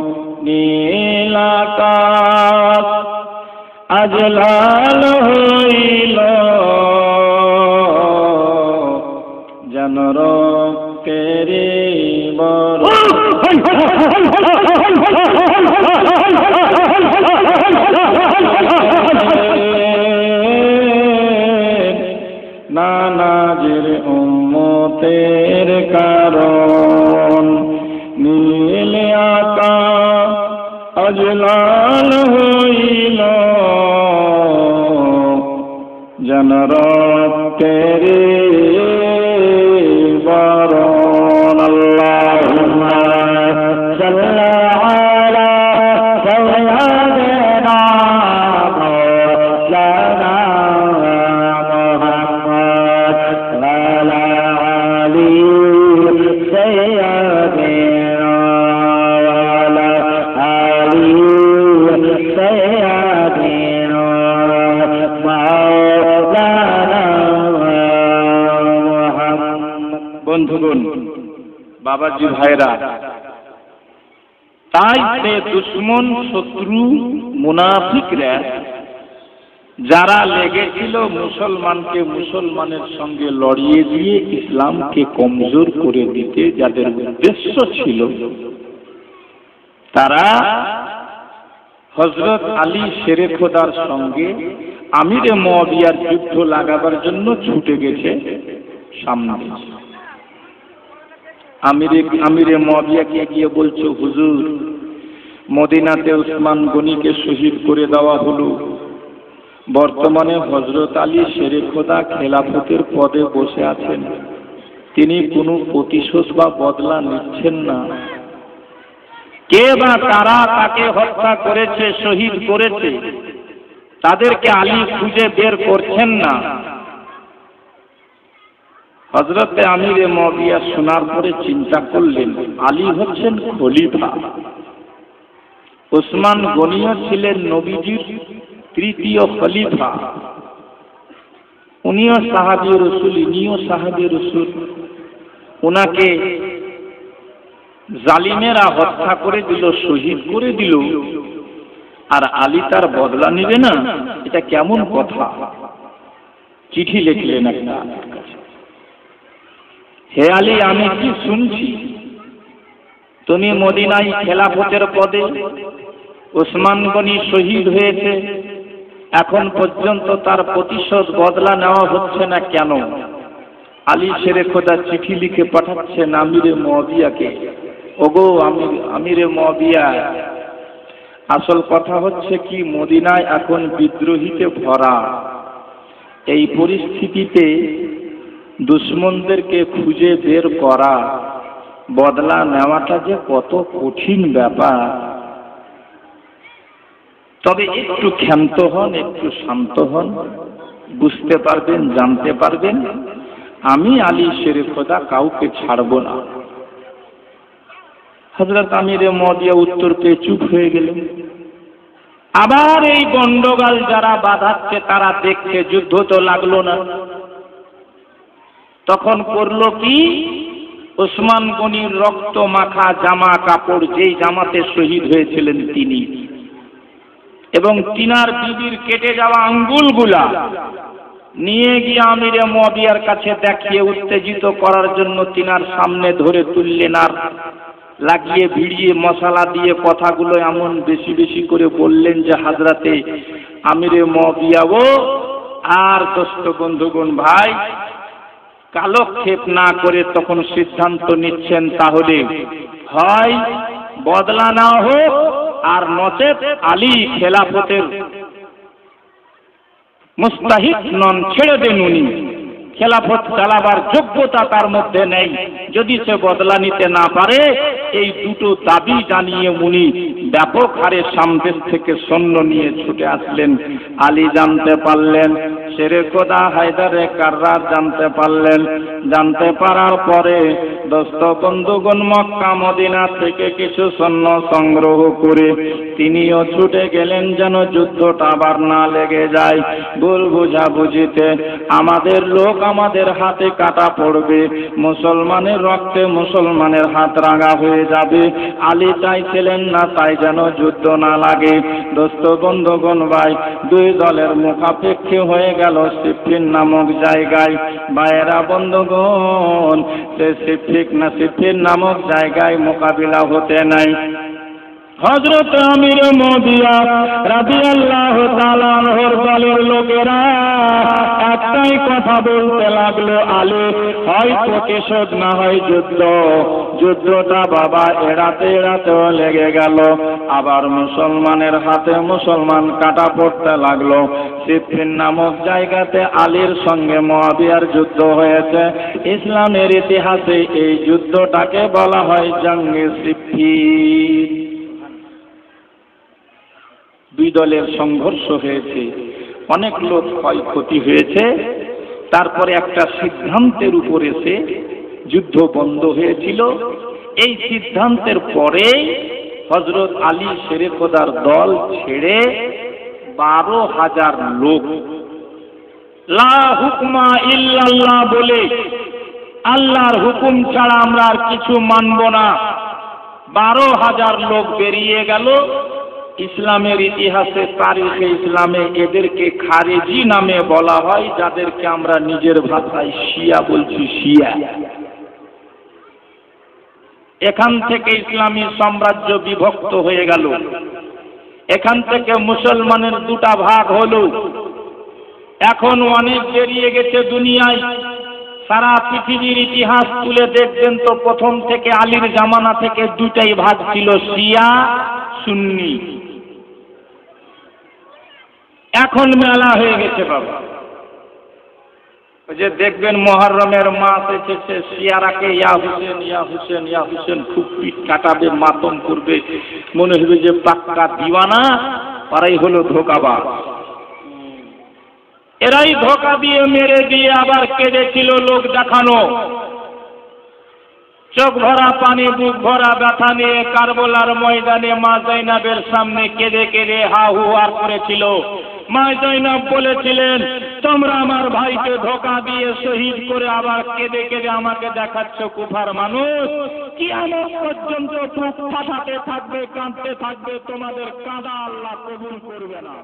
নীল আকাশ আজ লাল হইল যেন রক্তের বরণ নানাজির উম্মতের কারণ নীল আকাশ আজ লাল হইল যেন রক্তের বরণ আল্লাহুম্মা সাল্লি আলা বাবাজি ভাইরা, তাই সে দুশ্মন শত্রু মুনাফিকরা যারা লেগেছিল মুসলমানকে মুসলমানের সঙ্গে লড়িয়ে দিয়ে ইসলামকে কমজোর করে দিতে, যাদের উদ্দেশ্য ছিল, তারা হযরত আলী শেরে খোদার সঙ্গে আমিরে মুআবিয়ার যুদ্ধ লাগাবার জন্য ছুটে গেছে সামনে। আমিরে মুআবিয়াকে গিয়ে বলছে, হুজুর, মদিনাতে উসমান গনিকে শহীদ করে দেওয়া হলো, বর্তমানে হযরত আলী শেরে খোদা খেলাফতের পদে বসে আছেন, তিনি কোনো প্রতিশোধ বা বদলা নিচ্ছেন না। কে বা কারা তাকে হত্যা করেছে, শহীদ করেছে, তাদেরকে আলী খুঁজে বের করছেন না। হযরতে আমিরে মুআবিয়া শোনার পরে চিন্তা করলেন, আলী হচ্ছেন খলিফা, উসমান গনিও ছিলেন নবীজির তৃতীয় খলিফা, উনিও সাহাবী রাসূল, ইনিও সাহাবী রাসূল। ওনাকে জালিমেরা হত্যা করে দিল, শহীদ করে দিল, আর আলী তার বদলা নেবে না, এটা কেমন কথা? চিঠি লিখলেন একটা, হে আলী, আমি কি শুনছি, তুমি মদিনায় খেলাফতের পদে, উসমান গনি শহীদ হয়েছে, এখন পর্যন্ত তার প্রতিশোধ বদলা নেওয়া হচ্ছে না কেন? আলী শেরে খোদা চিঠি লিখে পাঠাচ্ছেন আমিরে মুআবিয়াকে, ওগো আমিরে মুআবিয়া, আসল কথা হচ্ছে কি, মদিনায় এখন বিদ্রোহীতে ভরা, এই পরিস্থিতিতে দুশমনদেরকে খুঁজে বের করা, বদলা নেওয়াটা যে কত কঠিন ব্যাপার। তবে একটু ক্ষান্ত হন, একটু শান্ত হন, বুঝতে পারবেন, জানতে পারবেন, আমি আলী শেরে খোদা কাউকে ছাড়ব না। হযরত আমিরে মুআবিয়া উত্তর পেয়ে চুপ হয়ে গেলেন। আবার এই গন্ডগোল যারা বাঁধাচ্ছে তারা দেখছে, যুদ্ধ তো লাগলো না। তখন করলো কি, উসমান গনির রক্ত মাখা জামা কাপড়, যেই জামাতে শহীদ হয়েছিলেন তিনি, এবং তিনার বিবির কেটে যাওয়া আঙ্গুলগুলা নিয়ে গিয়ে আমিরে মুআবিয়ার কাছে দেখিয়ে উত্তেজিত করার জন্য তিনার সামনে ধরে তুললেন, আর লাগিয়ে ভিড়িয়ে মশলা দিয়ে কথাগুলো এমন বেশি বেশি করে বললেন যে হযরতে আমিরে মুআবিয়া ও আর দোস্ত বন্ধুগণ ভাই, কালক্ষেপ না করে তখন সিদ্ধান্ত নিচ্ছেন, তাহলে হয় বদলা না হোক, আর নচেত আলী খেলাফতের মুস্তাহিক নন, ছেড়ে দেন, উনি খেলাফত চালাবার যোগ্যতা তার মধ্যে নেই। যদি সে বদলা নিতে না পারে, এই দুটো দাবি জানিয়ে উনি ব্যাপক হারে সামদেশ থেকে সৈন্য নিয়ে ছুটে আসলেন। আলী জানতে পারলেন, শেরে খোদা হায়দারে কাররার জানতে পারলেন। জানতে পারার পরে দোস্ত বন্ধুগণ, মক্কা মদিনা থেকে কিছু সৈন্য সংগ্রহ করে তিনিও ছুটে গেলেন, যেন যুদ্ধটা আবার না লেগে যায়। ভুল বুঝাবুঝিতে আমাদের লোক আমাদের হাতে কাটা পড়বে, মুসলমানের রক্তে মুসলমানের হাত রাঙা হয়ে যাবে। আলী চাইছিলেন না তাই যেন যুদ্ধ না লাগে। দোস্ত বন্ধুগণ ভাই, দুই দলের মুখাপেক্ষি হয়ে গেল সিফিন নামক জায়গায়। ভাইয়েরা বন্ধুগণ, সে সিফিন নামক জায়গায় মোকাবিলা হতে নাই। হযরত আমিরে মুআবিয়া রাদিয়াল্লাহু তাআলা আনহুর দলের লোকেরা একটাই কথা বলতে লাগলো, আলী হয় প্রতিশোধ না হয় যুদ্ধ। যুদ্ধটা বাবা এড়াতে এড়াতেও লেগে গেল, আবার মুসলমানের হাতে মুসলমান কাটা পড়তে লাগলো। সিফিন নামক জায়গাতে আলীর সঙ্গে মুআবিয়ার যুদ্ধ হয়েছে। ইসলামের ইতিহাসে এই যুদ্ধটাকে বলা হয় জঙ্গে সিফিন। দুই দলের সংঘর্ষ হয়েছে, অনেক লোক ক্ষয়ক্ষতি হয়েছে। তারপরে একটা সিদ্ধান্তের উপর এসে যুদ্ধ বন্ধ হয়েছিল। এই সিদ্ধান্তের পরে হযরত আলী শেরে খোদার দল ছেড়ে 12,000 লোক লা হুকমা ইল্লাল্লাহ বলে আল্লাহর হুকুম ছাড়া আমরা আর কিছু মানব না। 12,000 লোক বেরিয়ে গেল। ইসলামের ইতিহাসে, তারিখে ইসলামে এদেরকে খারেজি নামে বলা হয়, যাদেরকে আমরা নিজের ভাষায় শিয়া বলছি, শিয়া। এখান থেকে ইসলামী সাম্রাজ্য বিভক্ত হয়ে গেল। এখান থেকে মুসলমানের দুটা ভাগ হলো। এখন অনেক বেরিয়ে গেছে দুনিয়ায়। সারা পৃথিবীর ইতিহাস তুলে দেখবেন তো প্রথম থেকে আলীর জামানা থেকে দুটাই ভাগ ছিল, শিয়া সুন্নি। এখন মেলা হয়ে গেছে বাবা। ওই যে দেখবেন মুহররমের মাস এসেছে, শিয়ারাকে ইয়া হুসেন ইয়া হুসেন ইয়া হুসেন খুব পিট কাটাবে, মাতম করবে, মনে হবে যে পাক্কা দিওয়ানা। তারাই হলো ধোঁকাবাজ। এরাই ধোঁকা দিয়ে মেরে দিয়ে আবার কেঁদেছিল লোক দেখানো। চোখ ভরা পানি, বুক ভরা ব্যথা নিয়ে কারবালার ময়দানে মা জয়নবের সামনে কেঁদে কেঁদে হা হু আর করেছিল। মা জয়নব বলেছিলেন, তোমরা আমার ভাইকে ধোঁকা দিয়ে শহীদ করে আবার কেঁদে কেঁদে আমাকে দেখাচ্ছ কুফার মানুষ। কিয়ামত পর্যন্ত বুক ফাটাতে থাকবে, কাঁদতে থাকবে, তোমাদের কাঁদা আল্লাহ কবুল করবে না।